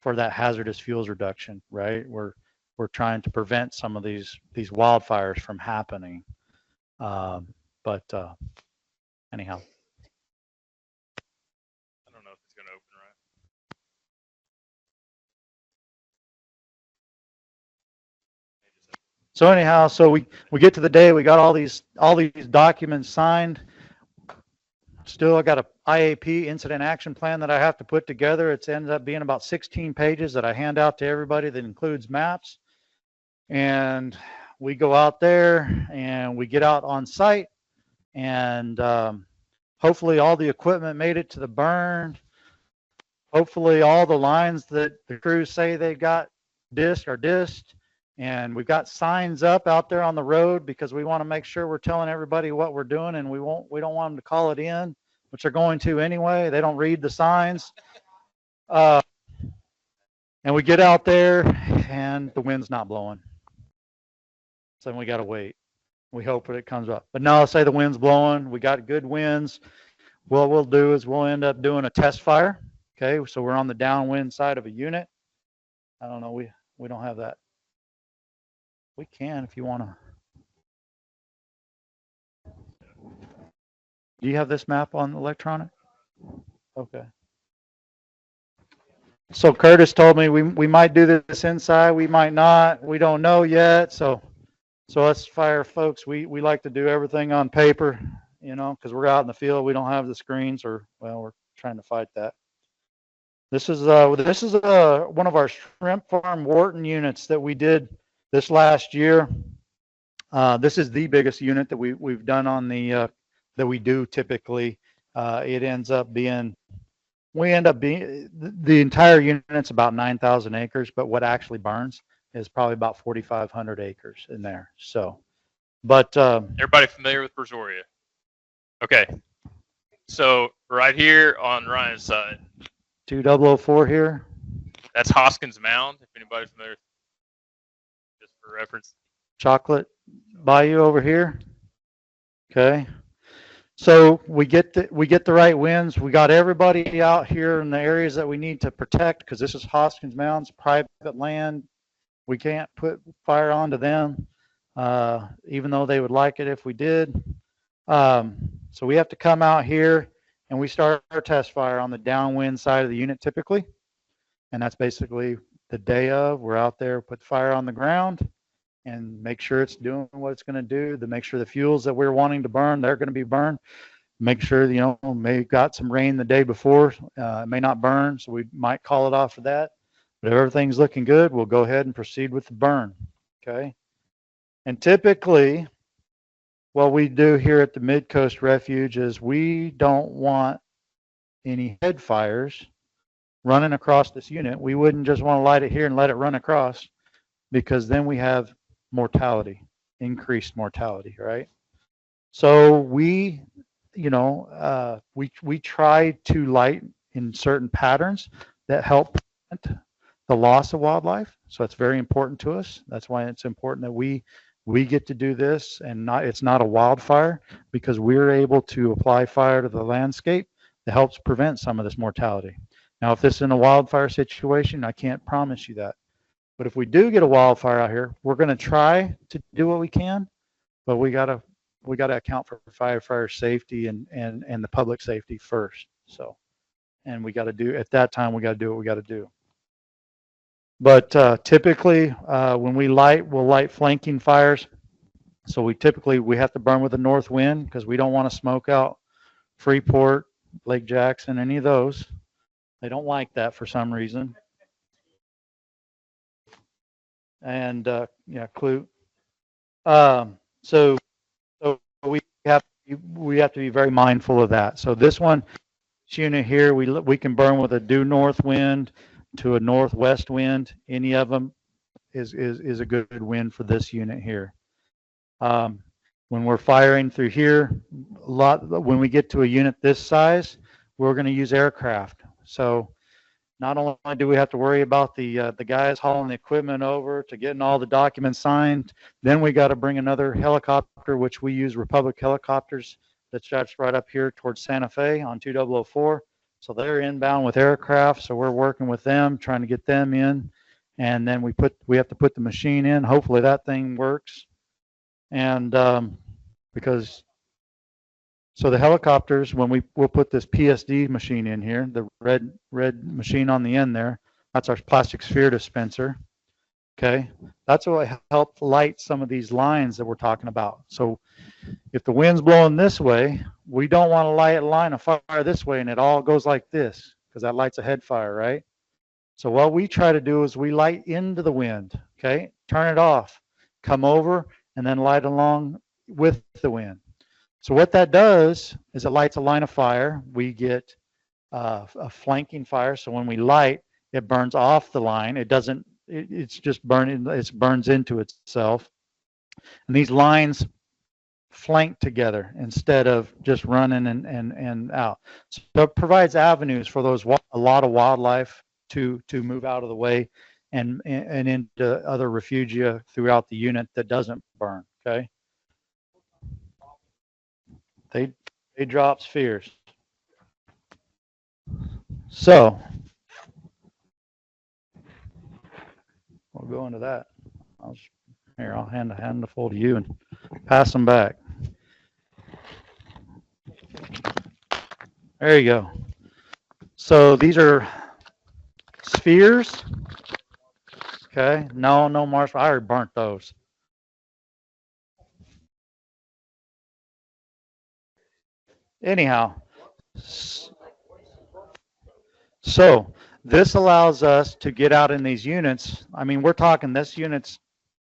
that hazardous fuels reduction, right? We're trying to prevent some of these wildfires from happening. But anyhow. I don't know if it's going to open right. So anyhow, so we get to the day, we got all these documents signed. Still, I got a IAP, incident action plan, that I have to put together. It ends up being about 16 pages that I hand out to everybody that includes maps. And we go out there and we get out on site, and hopefully all the equipment made it to the burn. Hopefully all the lines that the crews say they got disc are disced. And we've got signs up out there on the road because we want to make sure we're telling everybody what we're doing, and we don't want them to call it in, which they're going to anyway. They don't read the signs. And we get out there and the wind's not blowing. So then we got to wait. We hope that it comes up. But no, say the wind's blowing. We got good winds. What we'll do is we'll end up doing a test fire. Okay, so we're on the downwind side of a unit. I don't know, we don't have that. We can if you want to. Do you have this map on electronic? Okay. So Curtis told me we might do this inside, we might not. We don't know yet. So us fire folks, we like to do everything on paper, you know, because we're out in the field. We don't have the screens, or well, we're trying to fight that. This is one of our shrimp farm Wharton units that we did this last year. This is the biggest unit that we've done on the that we do typically. It ends up being, the entire unit's about 9,000 acres, but what actually burns is probably about 4,500 acres in there. So, but Everybody familiar with Brazoria? Okay. So right here on Ryan's side, 2004 here. that's Hoskins Mound. If anybody's familiar, just for reference. Chocolate Bayou over here. Okay. So we get the right winds. We got everybody out here in the areas that we need to protect, because this is Hoskins Mounds, private land. We can't put fire onto them, even though they would like it if we did. So we have to come out here and we start our test fire on the downwind side of the unit typically. And that's basically the day of. We're out there, put the fire on the ground and make sure it's doing what it's going to do, to make sure the fuels that we're wanting to burn, they're going to be burned. Make sure, you know, may got some rain the day before, it may not burn, so we might call it off for that. But if everything's looking good, we'll go ahead and proceed with the burn. Okay. And typically, what we do here at the Mid-Coast Refuge is we don't want any head fires running across this unit. We wouldn't just want to light it here and let it run across, because then we have mortality, increased mortality, right? So we we try to light in certain patterns that help prevent the loss of wildlife. So it's very important to us. That's why it's important that we get to do this, and it's not a wildfire, because we're able to apply fire to the landscape that helps prevent some of this mortality. Now, if this is in a wildfire situation, I can't promise you that. But if we do get a wildfire out here, we're going to try to do what we can, but we got to account for firefighter safety and the public safety first. So, and we got to do at that time, we got to do what we got to do. But typically, when we light, we'll light flanking fires. So we have to burn with a north wind, because we don't want to smoke out Freeport, Lake Jackson, any of those. They don't like that for some reason. And yeah, Clute. So we have to be very mindful of that. So this unit here, we can burn with a due north wind to a northwest wind. Any of them is a good wind for this unit here. When we're firing through here, when we get to a unit this size, we're going to use aircraft. So not only do we have to worry about the guys hauling the equipment over to getting all the documents signed, then we got to bring another helicopter, which we use Republic helicopters that's right up here towards Santa Fe on 2004. So they're inbound with aircraft. So we're working with them, trying to get them in. And then we have to put the machine in. Hopefully that thing works. And so the helicopters, when we'll put this PSD machine in here, the red machine on the end there, that's our plastic sphere dispenser. Okay, that's what helped light some of these lines that we're talking about. So if the wind's blowing this way, we don't want to light a line of fire this way and it all goes like this, because that lights a head fire, right? So what we try to do is we light into the wind. Okay, turn it off, come over, and then light along with the wind. So what that does is it lights a line of fire. We get a flanking fire. So when we light, it burns off the line. It doesn't, it's just burning, it burns into itself. And these lines flank together instead of just running and out. So it provides avenues for a lot of wildlife to move out of the way and into other refugia throughout the unit that doesn't burn, okay? They drop spheres. So we'll go into that. I'll hand the full to you and pass them back. There you go. So these are spheres. Okay. No marshmallow. I already burnt those. Anyhow, so this allows us to get out in these units. I mean, we're talking this unit's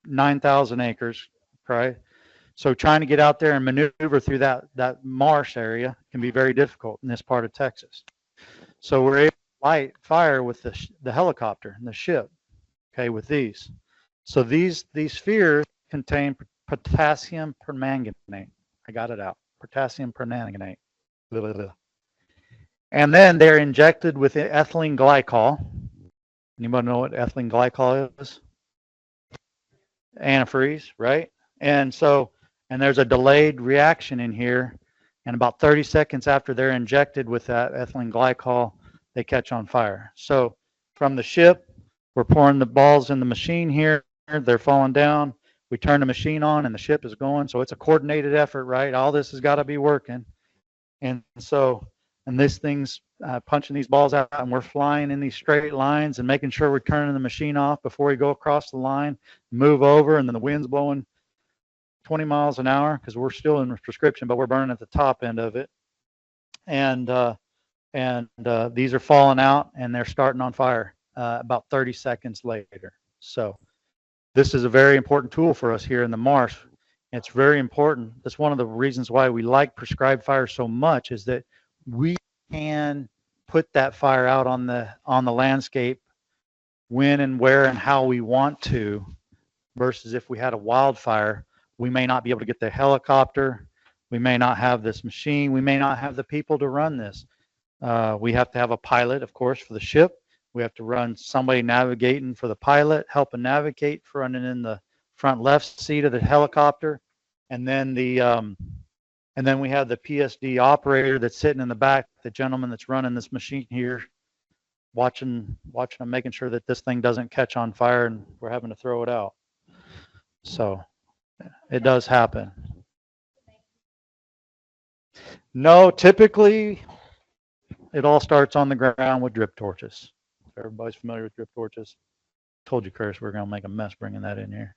9,000 acres, right? So trying to get out there and maneuver through that marsh area can be very difficult in this part of Texas. So we're able to light fire with the helicopter and the ship, okay, with these. So these spheres contain potassium permanganate. I got it out. Potassium permanganate. And then they're injected with ethylene glycol. Anybody know what ethylene glycol is? Antifreeze, right? And there's a delayed reaction in here, and about 30 seconds after they're injected with that ethylene glycol, they catch on fire. So from the ship, we're pouring the balls in the machine here. They're falling down. We turn the machine on, and the ship is going. So it's a coordinated effort, right? All this has got to be working. And this thing's punching these balls out, and we're flying in these straight lines and making sure we're turning the machine off before we go across the line, move over, and then the wind's blowing 20 miles an hour because we're still in prescription, but we're burning at the top end of it. And these are falling out, and they're starting on fire about 30 seconds later. So this is a very important tool for us here in the marsh. It's very important. That's one of the reasons why we like prescribed fire so much, is that we can put that fire out on the landscape when and where and how we want to, versus if we had a wildfire, we may not be able to get the helicopter, We may not have this machine. We may not have the people to run this. We have to have a pilot, of course, for the ship. We have to run somebody navigating for the pilot, helping navigate, for running in the front left seat of the helicopter, and then and then we have the PSD operator that's sitting in the back, the gentleman that's running this machine here, watching them, making sure that this thing doesn't catch on fire and we're having to throw it out. So it does happen. No, typically it all starts on the ground with drip torches. Everybody's familiar with drip torches. Told you, Curtis, we're going to make a mess bringing that in here.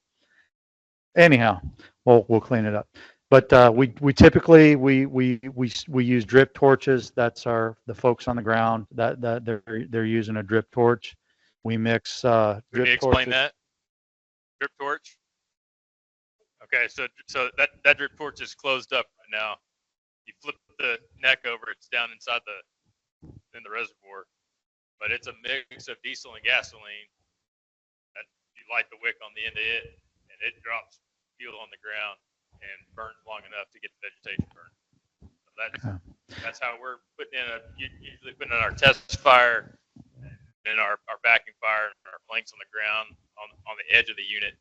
Anyhow, we'll clean it up. But we typically we use drip torches. That's the folks on the ground that they're using a drip torch. We mix Can you drip explain torches. that? Drip torch? Okay, so that drip torch is closed up right now. You flip the neck over, it's down inside in the reservoir. But it's a mix of diesel and gasoline. That you light the wick on the end of it, and it drops fuel on the ground and burns long enough to get the vegetation burned. So that's how we're putting usually putting in our test fire and our backing fire and our flanks on the ground on the edge of the unit.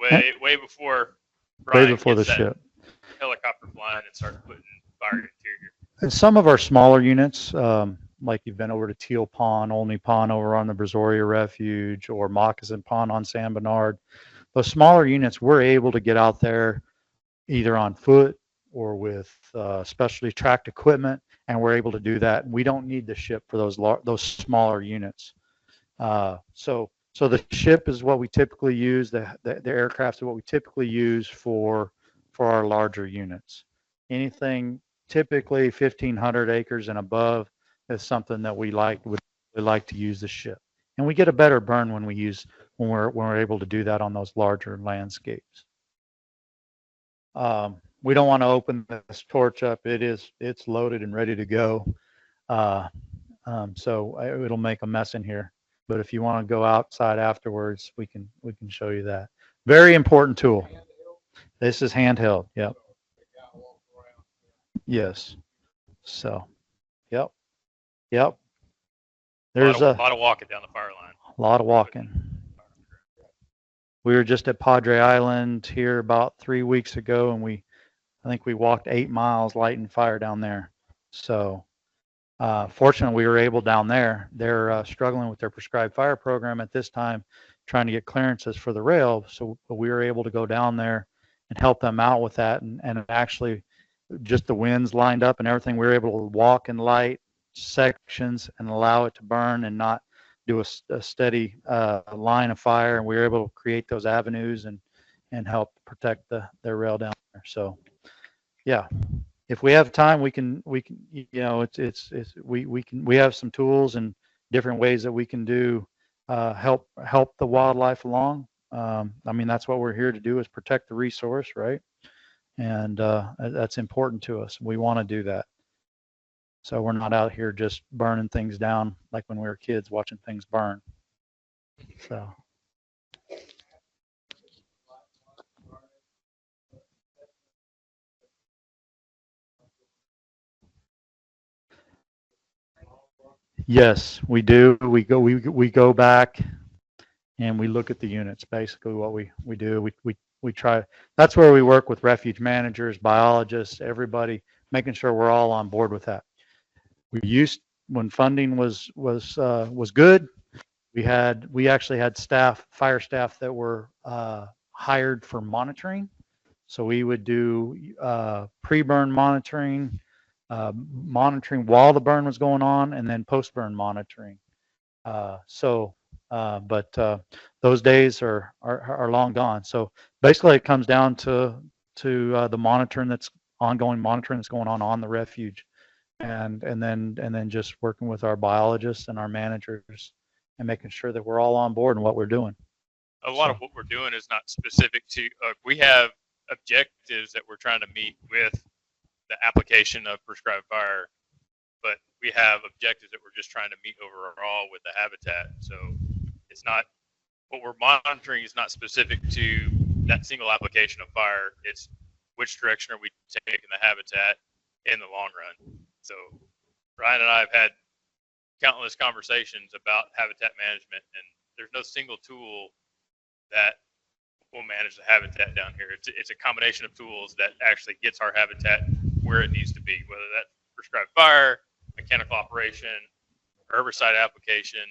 Way before Brian Way before the gets that ship. helicopter flying and starts putting fire interior. And some of our smaller units, like you've been over to Teal Pond, Olney Pond over on the Brazoria Refuge, or Moccasin Pond on San Bernard, those smaller units, we're able to get out there either on foot or with specialty tracked equipment, and we're able to do that. We don't need the ship for those smaller units. So the ship is what we typically use. The aircraft is what we typically use for our larger units. Anything typically 1,500 acres and above is something that would like to use the ship, and we get a better burn when we're able to do that on those larger landscapes. We don't want to open this torch up. It's loaded and ready to go. So it'll make a mess in here. But if you want to go outside afterwards, we can show you that. Very important tool. This is handheld. Yep. Yes. So, yep. There's a lot of walking down the fire line. A lot of walking. We were just at Padre Island here about 3 weeks ago, and I think we walked 8 miles lighting fire down there. So fortunately, we were able down there. They're struggling with their prescribed fire program at this time, trying to get clearances for the rail. So we were able to go down there and help them out with that. And actually, just the winds lined up and everything, we were able to walk and light sections and allow it to burn and not do a steady line of fire. And we were able to create those avenues and help protect their rail down there. So, yeah. If we have time, we can, we have some tools and different ways that we can do, help the wildlife along. I mean, that's what we're here to do, is protect the resource, right? And that's important to us. We want to do that. So we're not out here just burning things down like when we were kids watching things burn. So. Yes, we do. We go back and we look at the units. Basically, what we do, we try. That's where we work with refuge managers, biologists, everybody, making sure we're all on board with that. When funding was good, we actually had fire staff that were hired for monitoring. So we would do pre-burn monitoring. Monitoring while the burn was going on, and then post-burn monitoring. But those days are long gone. So basically, it comes down to the monitoring ongoing monitoring that's going on the refuge, and then just working with our biologists and our managers and making sure that we're all on board in what we're doing. A lot of what we're doing is not specific to. We have objectives that we're trying to meet with the application of prescribed fire, but we have objectives that we're just trying to meet overall with the habitat. So it's not, what we're monitoring is not specific to that single application of fire. It's which direction are we taking the habitat in the long run. So Ryan and I have had countless conversations about habitat management, and there's no single tool that will manage the habitat down here. It's a combination of tools that actually gets our habitat where it needs to be, whether that's prescribed fire, mechanical operation, herbicide application.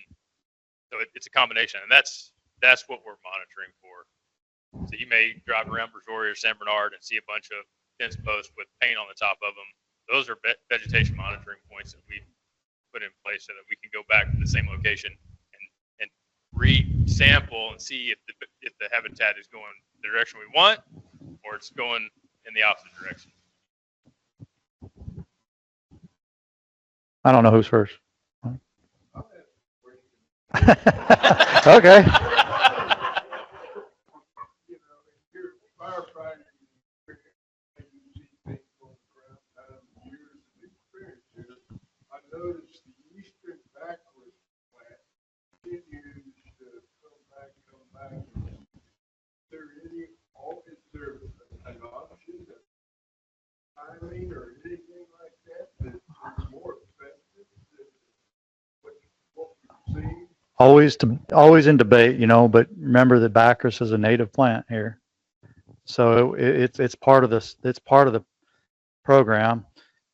So it's a combination, and that's what we're monitoring for. So you may drive around Brazoria or San Bernard and see a bunch of fence posts with paint on the top of them. Those are vegetation monitoring points that we've put in place so that we can go back to the same location and re-sample and see if the habitat is going the direction we want or it's going in the opposite direction. I don't know who's first. Okay. You know, if you're firefighting, and you see things on the ground out of years of experience here, I noticed the eastern backward plant continues to come back. Is there an option, timing or anything like that that's more effective than what we've seen? Always in debate, but remember that Bacchus is a native plant here. So it's part of this. It's part of the program.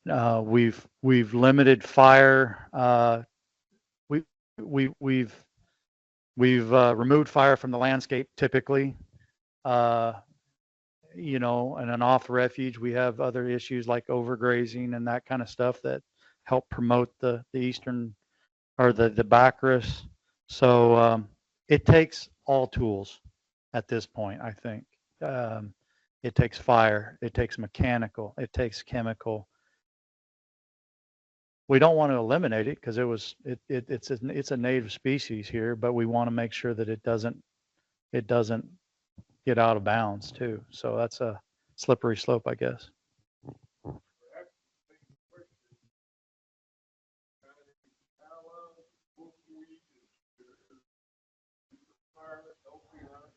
We've limited fire. We've removed fire from the landscape typically. And an off refuge, we have other issues like overgrazing and that kind of stuff that help promote the eastern or the Bacchus. So it takes all tools at this point, I think. It takes fire, it takes mechanical, it takes chemical. We don't want to eliminate it because it's a native species here, but we want to make sure that it doesn't get out of bounds too. So that's a slippery slope, I guess.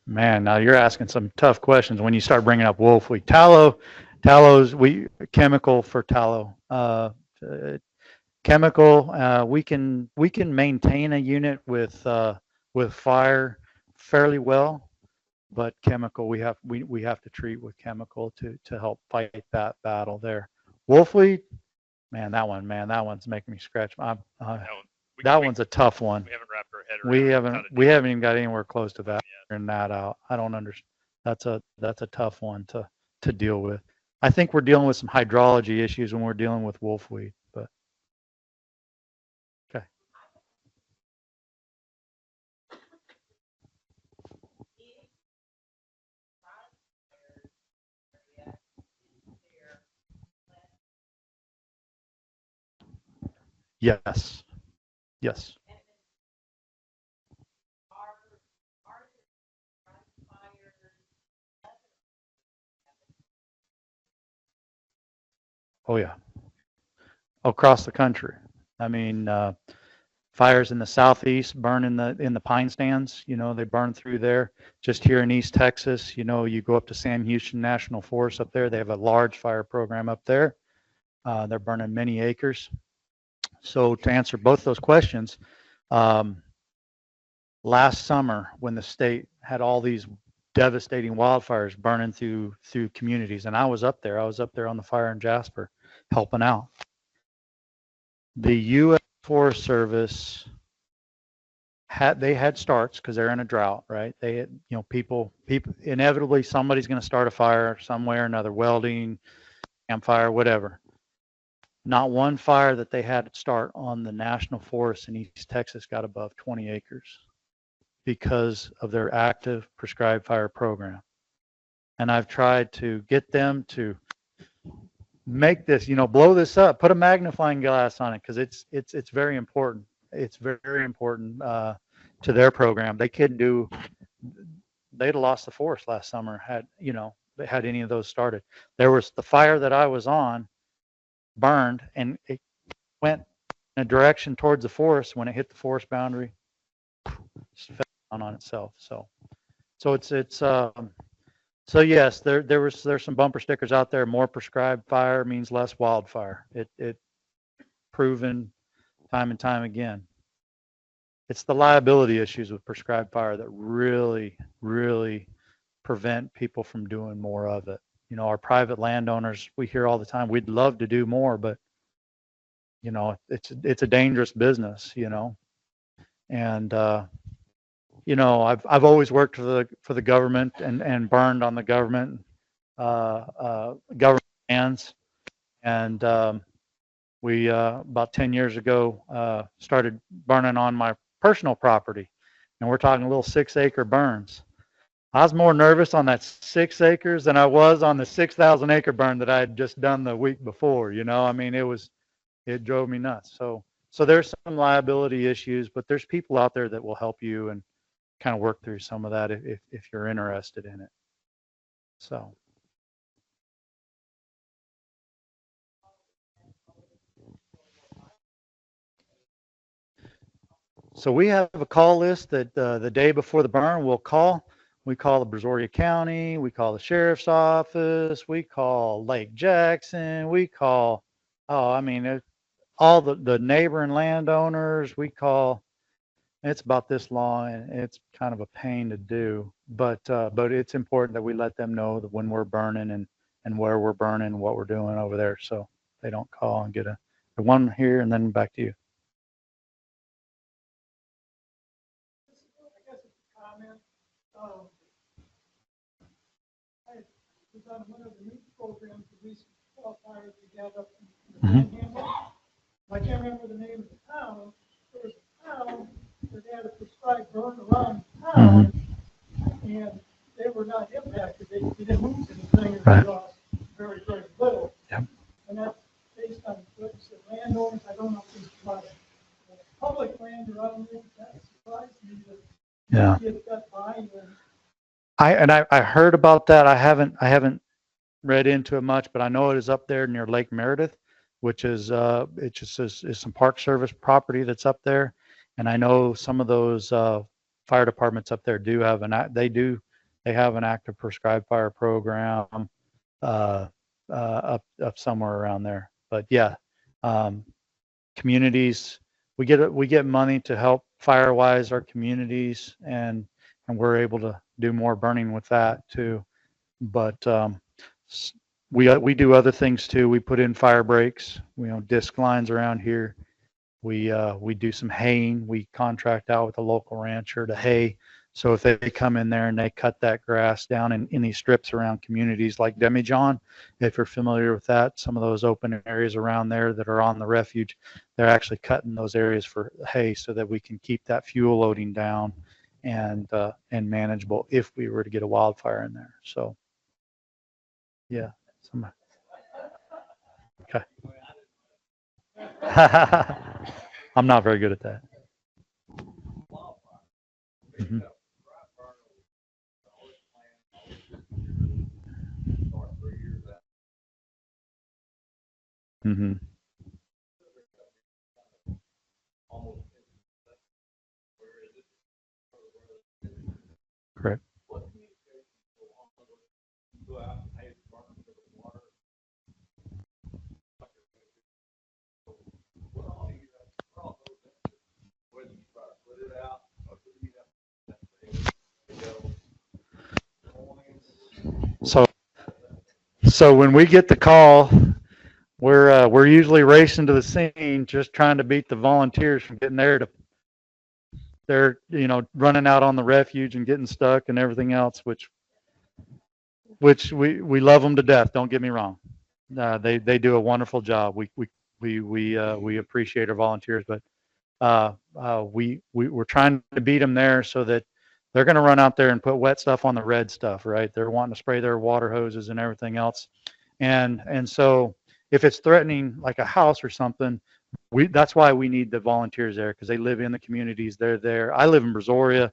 Man, now you're asking some tough questions when you start bringing up wolfweed. Tallow's chemical for tallow. Chemical, we can maintain a unit with fire fairly well, but chemical we have to treat with chemical to help fight that battle there. Wolfweed, man, that one's making me scratch. That one's a tough one. We haven't wrapped our head around. We haven't even got anywhere close to that. Figuring that out. I don't understand. That's a tough one to deal with. I think we're dealing with some hydrology issues when we're dealing with wolfweed, but okay. Yes. Yes. Oh yeah. Across the country. I mean, fires in the southeast burn in the pine stands. They burn through there. Just here in East Texas, you go up to Sam Houston National Forest up there. They have a large fire program up there. They're burning many acres. So to answer both those questions, last summer when the state had all these devastating wildfires burning through communities, and I was up there on the fire in Jasper helping out. The U.S. Forest Service had starts because they're in a drought, right? They had, people inevitably somebody's going to start a fire somewhere or another, welding, campfire, whatever. Not one fire that they had start on the national forest in East Texas got above 20 acres because of their active prescribed fire program. And I've tried to get them to make this, blow this up, put a magnifying glass on it because it's very important. It's very important to their program. They'd have lost the forest last summer had any of those started. There was the fire that I was on burned and it went in a direction towards the forest. When it hit the forest boundary, just fell down on itself. So it's So yes, there's some bumper stickers out there. More prescribed fire means less wildfire. It proven time and time again. It's the liability issues with prescribed fire that really prevent people from doing more of it. You know, our private landowners, we hear all the time, we'd love to do more, but you know, it's a dangerous business, you know. And you know, I've always worked for the government and burned on the government government lands. And we about 10 years ago started burning on my personal property, and we're talking little 6-acre burns. I was more nervous on that 6 acres than I was on the 6,000 acre burn that I had just done the week before. You know, I mean, it drove me nuts. So there's some liability issues, but there's people out there that will help you and kind of work through some of that if you're interested in it. So. So we have a call list that the day before the burn we'll call. We call the Brazoria County, we call the sheriff's office, we call Lake Jackson, we call, oh, I mean, all the neighboring landowners, we call. It's about this long, and it's kind of a pain to do, but it's important that we let them know that when we're burning and where we're burning, what we're doing over there, so they don't call and get a one here and then back to you. I guess it's a comment. I was on one of the news programs that we wildfires we had up in the Panhandle. I can't remember the name of the town. There was a town that had a prescribed burn around town, and they were not impacted. They didn't lose anything, and they lost very little. Yep. And that's based on what landowners. I don't know if it's about public land around there. That surprised me that Yeah. it got by. I heard about that. I haven't read into it much, but I know it is up there near Lake Meredith, which is it just is some Park Service property that's up there, and I know some of those fire departments up there do have they have an active prescribed fire program up somewhere around there. But yeah, communities, we get money to help firewise our communities, and we're able to do more burning with that too. But we do other things too. We put in fire breaks, you know, disc lines around here. We do some haying. We contract out with a local rancher to hay. So if they come in there and they cut that grass down in these strips around communities like Demijohn, if you're familiar with that, some of those open areas around there that are on the refuge, they're actually cutting those areas for hay so that we can keep that fuel loading down and manageable if we were to get a wildfire in there. So yeah. Okay. I'm not very good at that. Mm-hmm. Mm-hmm. Correct. So when we get the call, we're usually racing to the scene, just trying to beat the volunteers from getting there. They're running out on the refuge and getting stuck and everything else, which we love them to death. Don't get me wrong, they do a wonderful job. We appreciate our volunteers, but we're trying to beat them there so that they're going to run out there and put wet stuff on the red stuff, right? They're wanting to spray their water hoses and everything else. And so if it's threatening like a house or something, that's why we need the volunteers there, because they live in the communities. They're there. I live in Brazoria.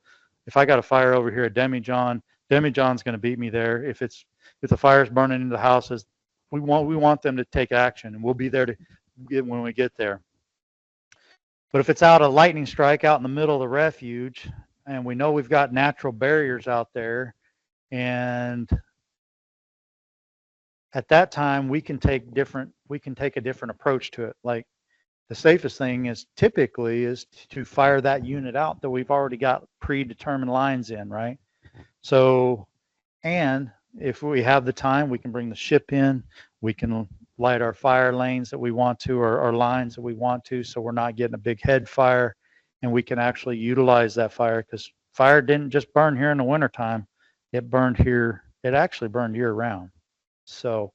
If I got a fire over here at Demijohn's going to beat me there. If the fire's burning into the houses, we want them to take action, and we'll be there to get when we get there. But if it's out a lightning strike out in the middle of the refuge, and we know we've got natural barriers out there, and at that time we can take a different approach to it. Like the safest thing is typically is to fire that unit out that we've already got predetermined lines in, right? So, and if we have the time, we can bring the ship in, we can light our fire lanes that we want to, or our lines that we want to, so we're not getting a big head fire, and we can actually utilize that fire, because fire didn't just burn here in the wintertime, it actually burned year round. So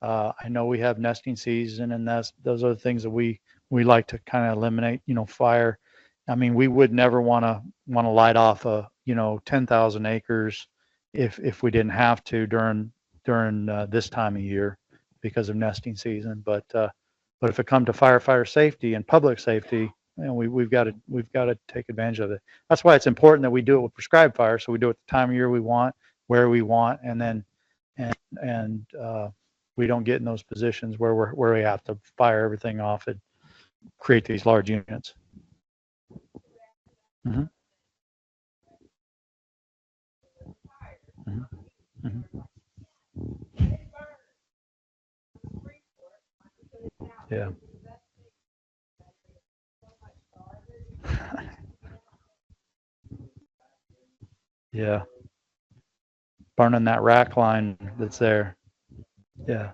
I know we have nesting season, and those are the things that we like to kind of eliminate, fire. I mean, we would never want to light off 10,000 acres if we didn't have to during this time of year because of nesting season. But if it comes to firefighter safety and public safety, we've got to take advantage of it. That's why it's important that we do it with prescribed fire. So we do it the time of year we want, where we want, and then we don't get in those positions where we have to fire everything off and create these large units. Mm-hmm. Mm-hmm. Mm-hmm. Yeah. Yeah. Burning that rack line that's there. Yeah.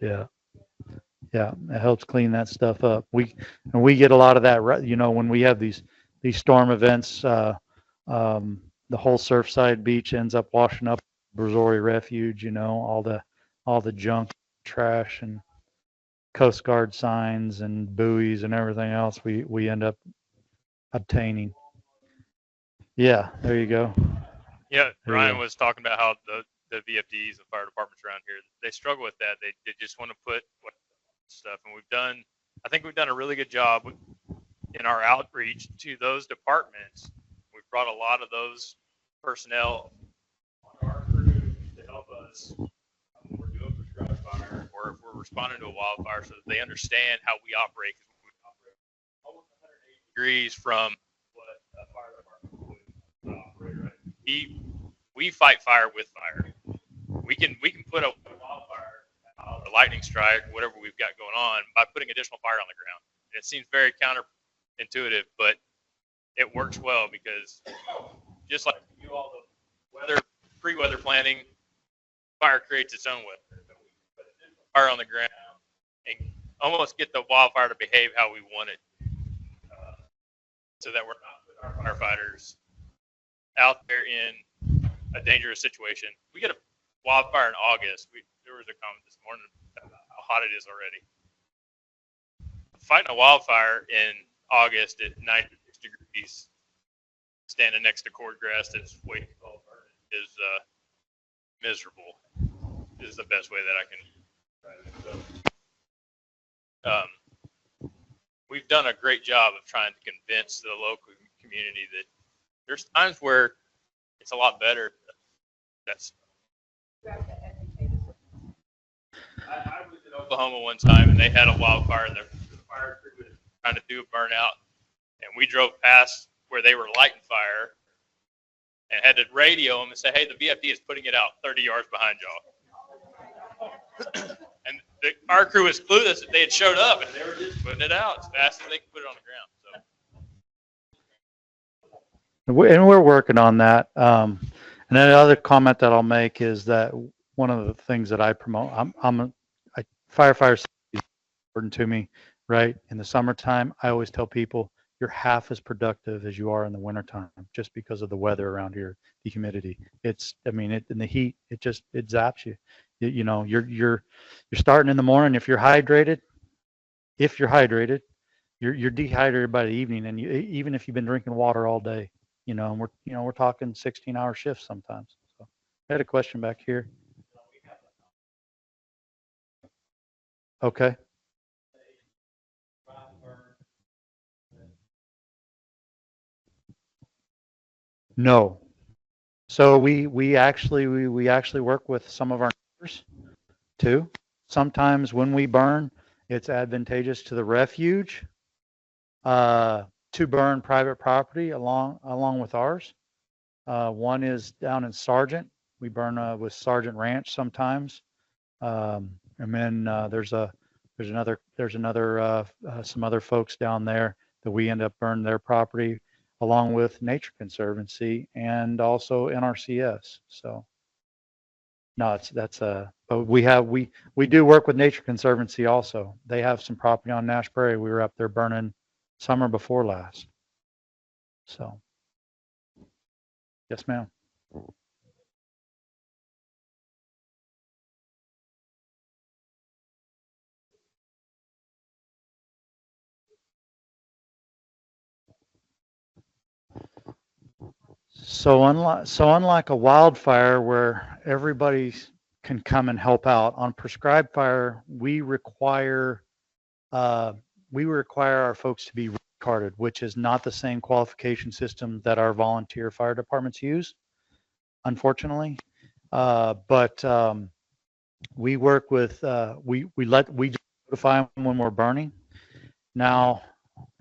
Yeah. Yeah. It helps clean that stuff up. We get a lot of that, when we have these storm events, the whole Surfside beach ends up washing up Brazoria Refuge, all the junk, trash, and Coast Guard signs and buoys and everything else we end up obtaining. Yeah, there you go. Yeah, There you Ryan go. was talking about how the VFDs and fire departments around here, they struggle with that. They just want to put stuff, and I think we've done a really good job in our outreach to those departments. We've brought a lot of those personnel on our crew to help us when we're doing prescribed fire, or if we're responding to a wildfire, so that they understand how we operate. Because we operate almost 180 degrees from what a fire department would operate. Right? We fight fire with fire. We can put a wildfire, a lightning strike, whatever we've got going on, by putting additional fire on the ground. And it seems very counterintuitive, but it works well, because just like you do all the pre-weather planning, fire creates its own weather. So we can put additional fire on the ground and almost get the wildfire to behave how we want it, so that we're not putting our firefighters out there in a dangerous situation. We get a wildfire in August. There was a comment this morning about how hot it is already. Fighting a wildfire in August at 96 degrees, standing next to cordgrass that's way too cold, is miserable. Is the best way that I can describe it. We've done a great job of trying to convince the local community that there's times where it's a lot better. I was in Oklahoma one time, and they had a wildfire, and the fire crew was trying to do a burnout, and we drove past where they were lighting fire and had to radio them and say, "Hey, the VFD is putting it out 30 yards behind y'all." And the fire crew was clueless that they had showed up, and they were just putting it out as fast as they could put it on the ground. So. And we're working on that. And then the other comment that I'll make is that one of the things that I promote, firefighter safety is important to me, right? In the summertime, I always tell people you're half as productive as you are in the wintertime, just because of the weather around here, the humidity. In the heat, it zaps you. You're starting in the morning. If you're hydrated, you're dehydrated by the evening, and even if you've been drinking water all day. And we're talking 16-hour shifts sometimes. So I had a question back here. Okay. No. So we actually work with some of our neighbors too. Sometimes when we burn, it's advantageous to the refuge to burn private property along with ours. One is down in Sargent. We burn with Sargent Ranch sometimes. And then there's another some other folks down there that we end up burning their property along with Nature Conservancy and also NRCS. So no, but we do work with Nature Conservancy also. They have some property on Nash Prairie. We were up there burning summer before last. So yes, ma'am. So unlike a wildfire where everybody can come and help out, on prescribed fire, we require our folks to be carded, which is not the same qualification system that our volunteer fire departments use, unfortunately. But we work with we notify them when we're burning. Now,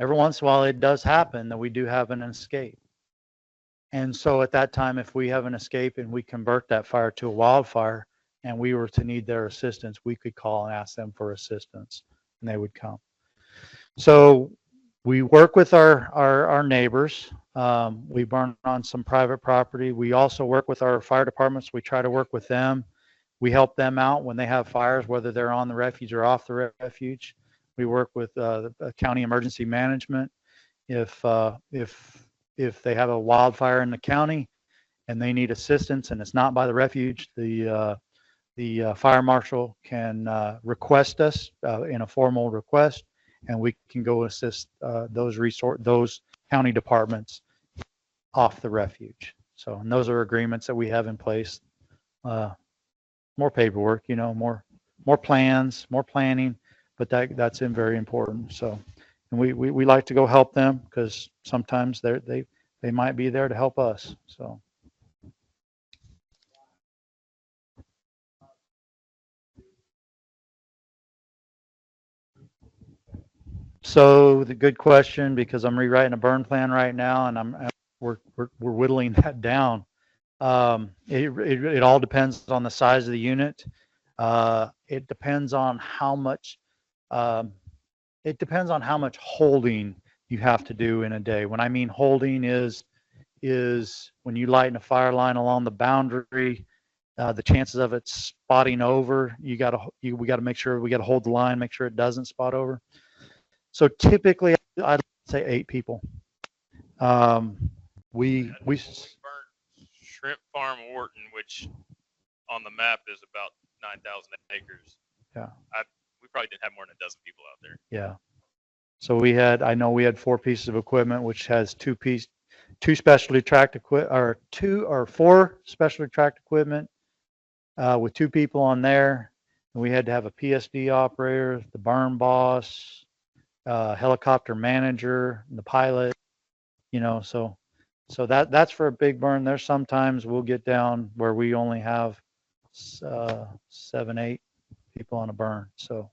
every once in a while, it does happen that we do have an escape. And so at that time, if we have an escape and we convert that fire to a wildfire and we were to need their assistance, we could call and ask them for assistance and they would come. So we work with our neighbors. We burn on some private property. We also work with our fire departments. We try to work with them. We help them out when they have fires, whether they're on the refuge or off the refuge. We work with the county emergency management. If they have a wildfire in the county and they need assistance and it's not by the refuge, the fire marshal can request us in a formal request, and we can go assist those county departments off the refuge. So, and those are agreements that we have in place. More paperwork, more plans, more planning, but that's very important. So, and we like to go help them because sometimes they might be there to help us. So the good question, because I'm rewriting a burn plan right now, and we're whittling that down. It all depends on the size of the unit. It depends on how much. It depends on how much holding you have to do in a day. When I mean holding is when you lighten a fire line along the boundary, the chances of it spotting over, we got to make sure we got to hold the line, make sure it doesn't spot over. So typically, I'd say 8 people. We burnt Shrimp Farm Wharton, which on the map is about 9,000 acres. Yeah. We probably didn't have more than a dozen people out there. Yeah. So I know we had 4 pieces of equipment, which has 2 specialty tracked equipment, or 2 or 4 specialty tracked equipment with 2 people on there. And we had to have a PSD operator, the burn boss, helicopter manager, the pilot, so that's for a big burn. There's sometimes we'll get down where we only have 7, 8 people on a burn. So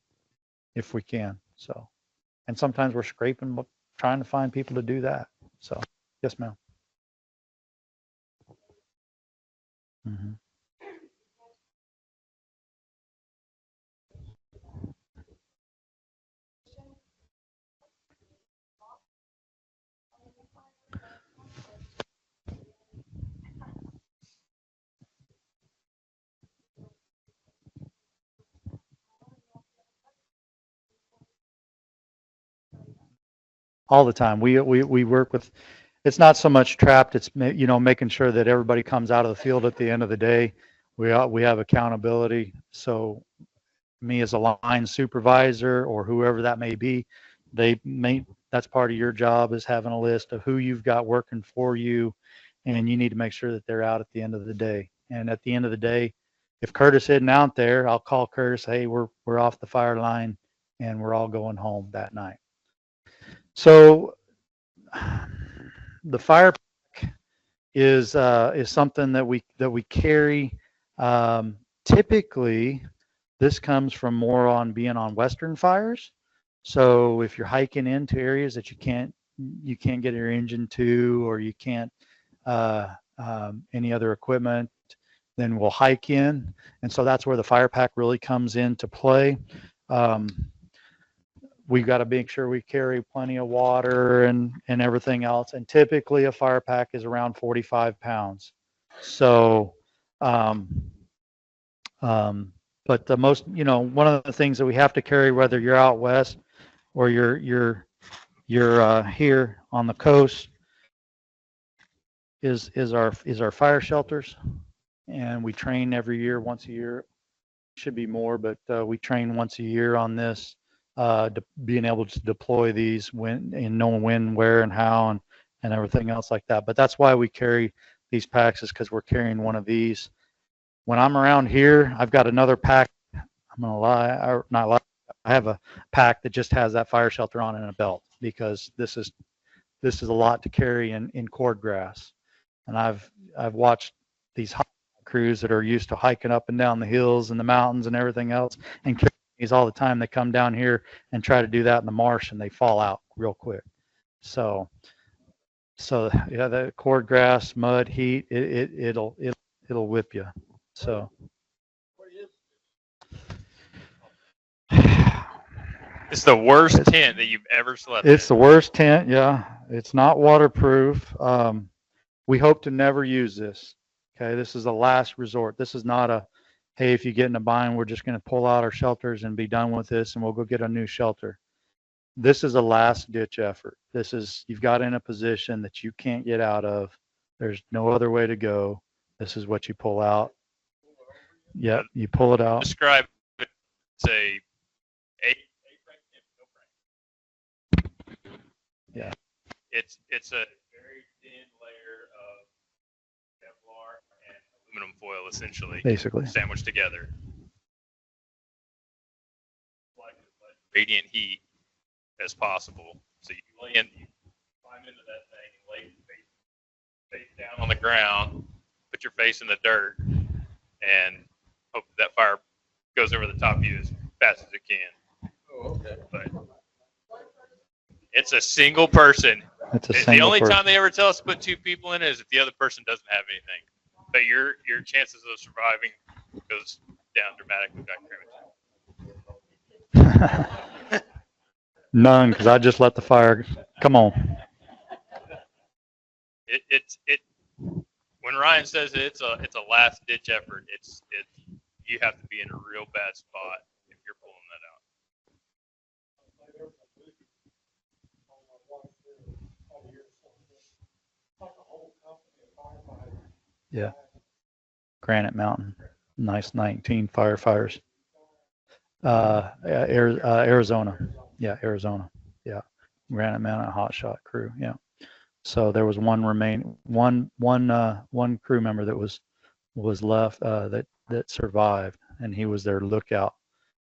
if we can, and sometimes we're scraping, trying to find people to do that. So yes, ma'am. Mm-hmm. All the time. We work with, it's not so much trapped, it's making sure that everybody comes out of the field at the end of the day. We have accountability. So me as a line supervisor or whoever that may be, that's part of your job, is having a list of who you've got working for you, and you need to make sure that they're out at the end of the day. And at the end of the day, if Curtis isn't out there, I'll call Curtis, hey, we're off the fire line and we're all going home that night. So the fire pack is something that we carry. Typically, this comes from more on being on Western fires. So if you're hiking into areas that you can't get your engine to, or you can't any other equipment, then we'll hike in. And so that's where the fire pack really comes into play. We've got to make sure we carry plenty of water and everything else. And typically a fire pack is around 45 pounds. So, but the most, one of the things that we have to carry, whether you're out west or you're here on the coast, is our fire shelters. And we train every year, once a year. Should be more, but we train once a year on this, being able to deploy these when and knowing when, where, and how, and everything else like that. But that's why we carry these packs, is because we're carrying one of these. When I'm around here, I've got another pack. I'm gonna lie, or not lie. I have a pack that just has that fire shelter on and a belt, because this is a lot to carry in cord grass. And I've watched these crews that are used to hiking up and down the hills and the mountains and everything else, and carry these all the time. They come down here and try to do that in the marsh, and they fall out real quick. So yeah, the cord grass, mud, heat, it'll whip you. So It's the worst tent that you've ever slept in. it's the worst tent. Yeah, it's not waterproof. We hope to never use this. Okay, this is the last resort. This is not a, hey, if you get in a bind, we're just going to pull out our shelters and be done with this, and we'll go get a new shelter. This is a last ditch effort. This is, you've got in a position that you can't get out of. There's no other way to go. This is what you pull out. Yep, you pull it out. Describe it. Say A-frame tent, no frame. Yeah. It's a very thin layer of Kevlar and aluminum foil, essentially, Basically. sandwiched together. Like as much radiant heat as possible. So you climb into that thing and lay face down on the ground, put your face in the dirt, and hope that fire goes over the top of you as fast as it can. Oh, okay. But it's a single person. It's a The single only person. time they ever tell us to put 2 people in it is if the other person doesn't have anything. But your chances of surviving goes down dramatically. None, because I just let the fire come on. When Ryan says it's a last ditch effort, you have to be in a real bad spot if you're pulling that out. Yeah. Granite Mountain, nice 19 firefighters. Arizona. Yeah, Arizona. Yeah. Granite Mountain hotshot crew. Yeah. So there was one crew member that was left, that survived, and he was their lookout.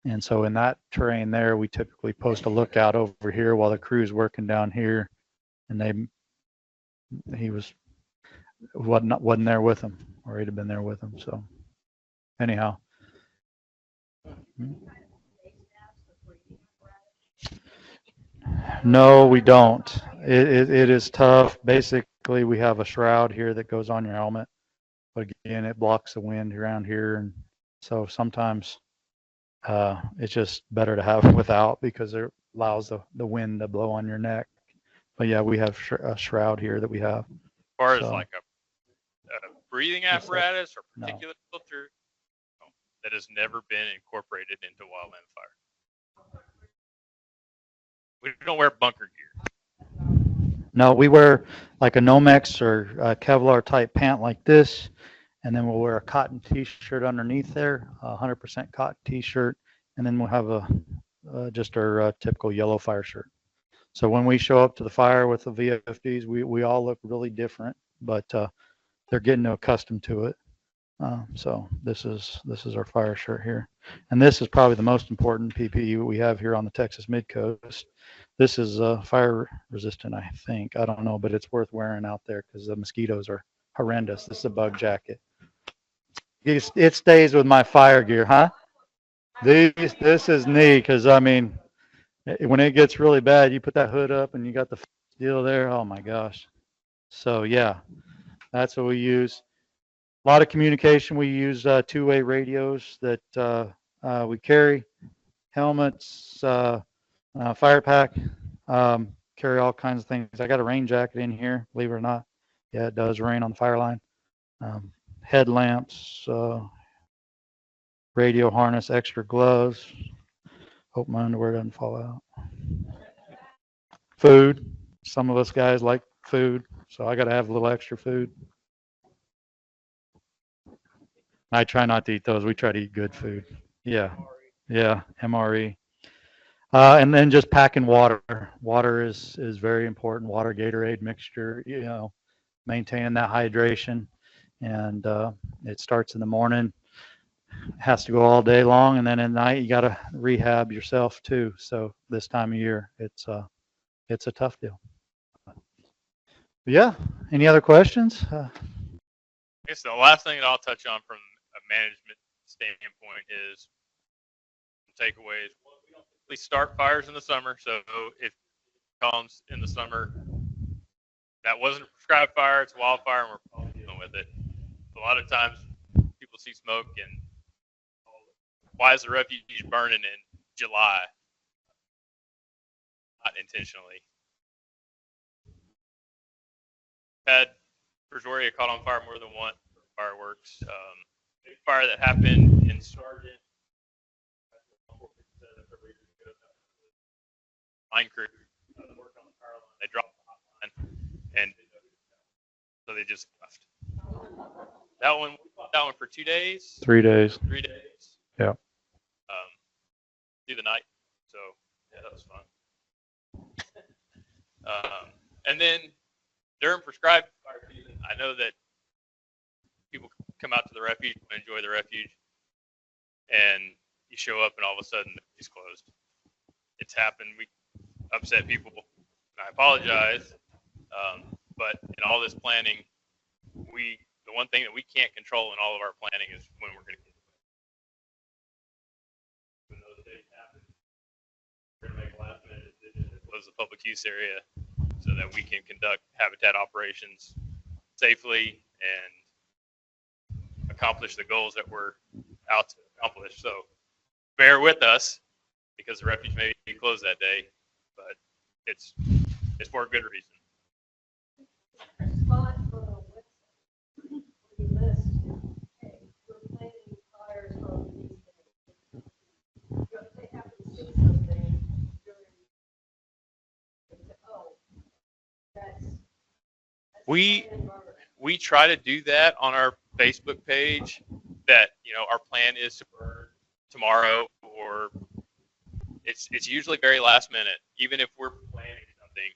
And so in that terrain there, we typically post a lookout over here while the crew's working down here, and he wasn't there with them, or he'd have been there with them. So anyhow. No, we don't. It is tough. Basically, we have a shroud here that goes on your helmet, but again, it blocks the wind around here, and so sometimes it's just better to have without, because it allows the wind to blow on your neck. But yeah, we have a shroud here that we have. As far as So, like a breathing apparatus or particulate filter, that has never been incorporated into wildland fire. We don't wear bunker gear. no, we wear like a Nomex or a Kevlar type pant like this, and then we'll wear a cotton t-shirt underneath there, 100% cotton t-shirt, and then we'll have just our typical yellow fire shirt. So when we show up to the fire with the VFDs, we all look really different, but they're getting accustomed to it. So this is our fire shirt here, and this is probably the most important PPE we have here on the Texas Mid-Coast. This is fire resistant, I think. I don't know, but it's worth wearing out there because the mosquitoes are horrendous. This is a bug jacket. It stays with my fire gear, huh? This is neat, because I mean, when it gets really bad, you put that hood up and you got the deal there. Oh my gosh. So yeah, that's what we use. A lot of communication. We use two-way radios that we carry, helmets, fire pack, carry all kinds of things. I got a rain jacket in here, believe it or not. Yeah, it does rain on the fire line. Headlamps, radio harness, extra gloves. Hope my underwear doesn't fall out. Food. Some of us guys like food, so I got to have a little extra food. I try not to eat those. We try to eat good food. Yeah. Yeah. MRE. And then just packing water. Water is very important. Water, Gatorade mixture, maintaining that hydration. And it starts in the morning, has to go all day long. And then at night, you got to rehab yourself too. So this time of year, it's a tough deal. Yeah. Any other questions? I guess the last thing that I'll touch on from a management standpoint is takeaways. We start fires in the summer, so if it comes in the summer, that wasn't a prescribed fire, it's a wildfire, and we're dealing with it. A lot of times, people see smoke and why is the refuge burning in July? Not intentionally. Had Brazoria caught on fire more than one fireworks. Big fire that happened in Sargent. Mine crew worked on the power line. They dropped the hot line, and so they just left. That one for 2 days. 3 days. 3 days. Yeah. Through the night. So yeah, that was fun. And then during prescribed fire season, I know that people come out to the refuge and enjoy the refuge, and you show up and all of a sudden it's closed. It's happened. We upset people, and I apologize. But in all this planning, the one thing that we can't control in all of our planning is when we're going to get it. When those days happen, we're going to make a last minute decision to close the public use area so that we can conduct habitat operations safely and accomplish the goals that we're out to accomplish. So bear with us because the refuge may be closed that day, but it's for a good reason. Spot on the website. We list, hey, we're planning fires on these days. If they happen to see something during, that's we try to do that on our Facebook page, that our plan is to burn tomorrow, or it's usually very last minute. Even if we're planning something,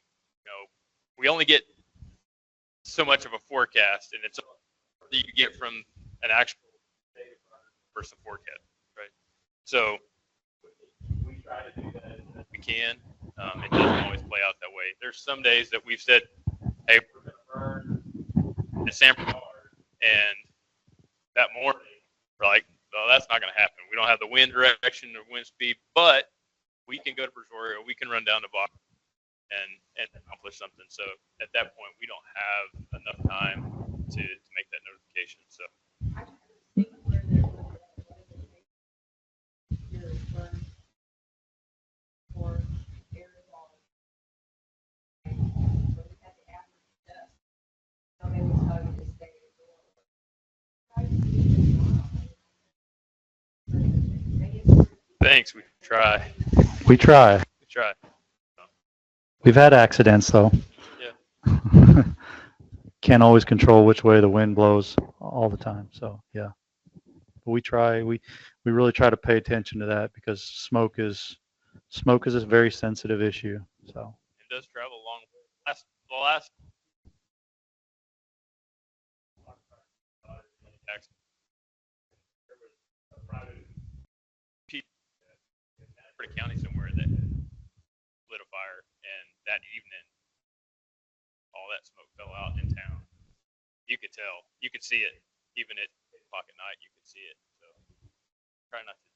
we only get so much of a forecast, and it's that you get from an actual versus a forecast, right? So we try to do that as best we can. It doesn't always play out that way. There's some days that we've said, hey, we're going to burn in San Bernard, and that morning we're like, no, that's not going to happen. We don't have the wind direction or wind speed, but we can go to Brazoria, we can run down to Bach and accomplish something. So at that point, we don't have enough time to make that notification. So I try to think where they're burn or air quality. So we have the average dust. So maybe it's how you just stay indoors. thanks. We try. We try. We try. We've had accidents though. Yeah. Can't always control which way the wind blows all the time. So yeah, but we try. We really try to pay attention to that because smoke is a very sensitive issue. So It does travel a long way. The last there was a private in county somewhere that lit a fire, and that evening all that smoke fell out in town. You could tell, you could see it, even at 8 o'clock at night, you could see it. So try not to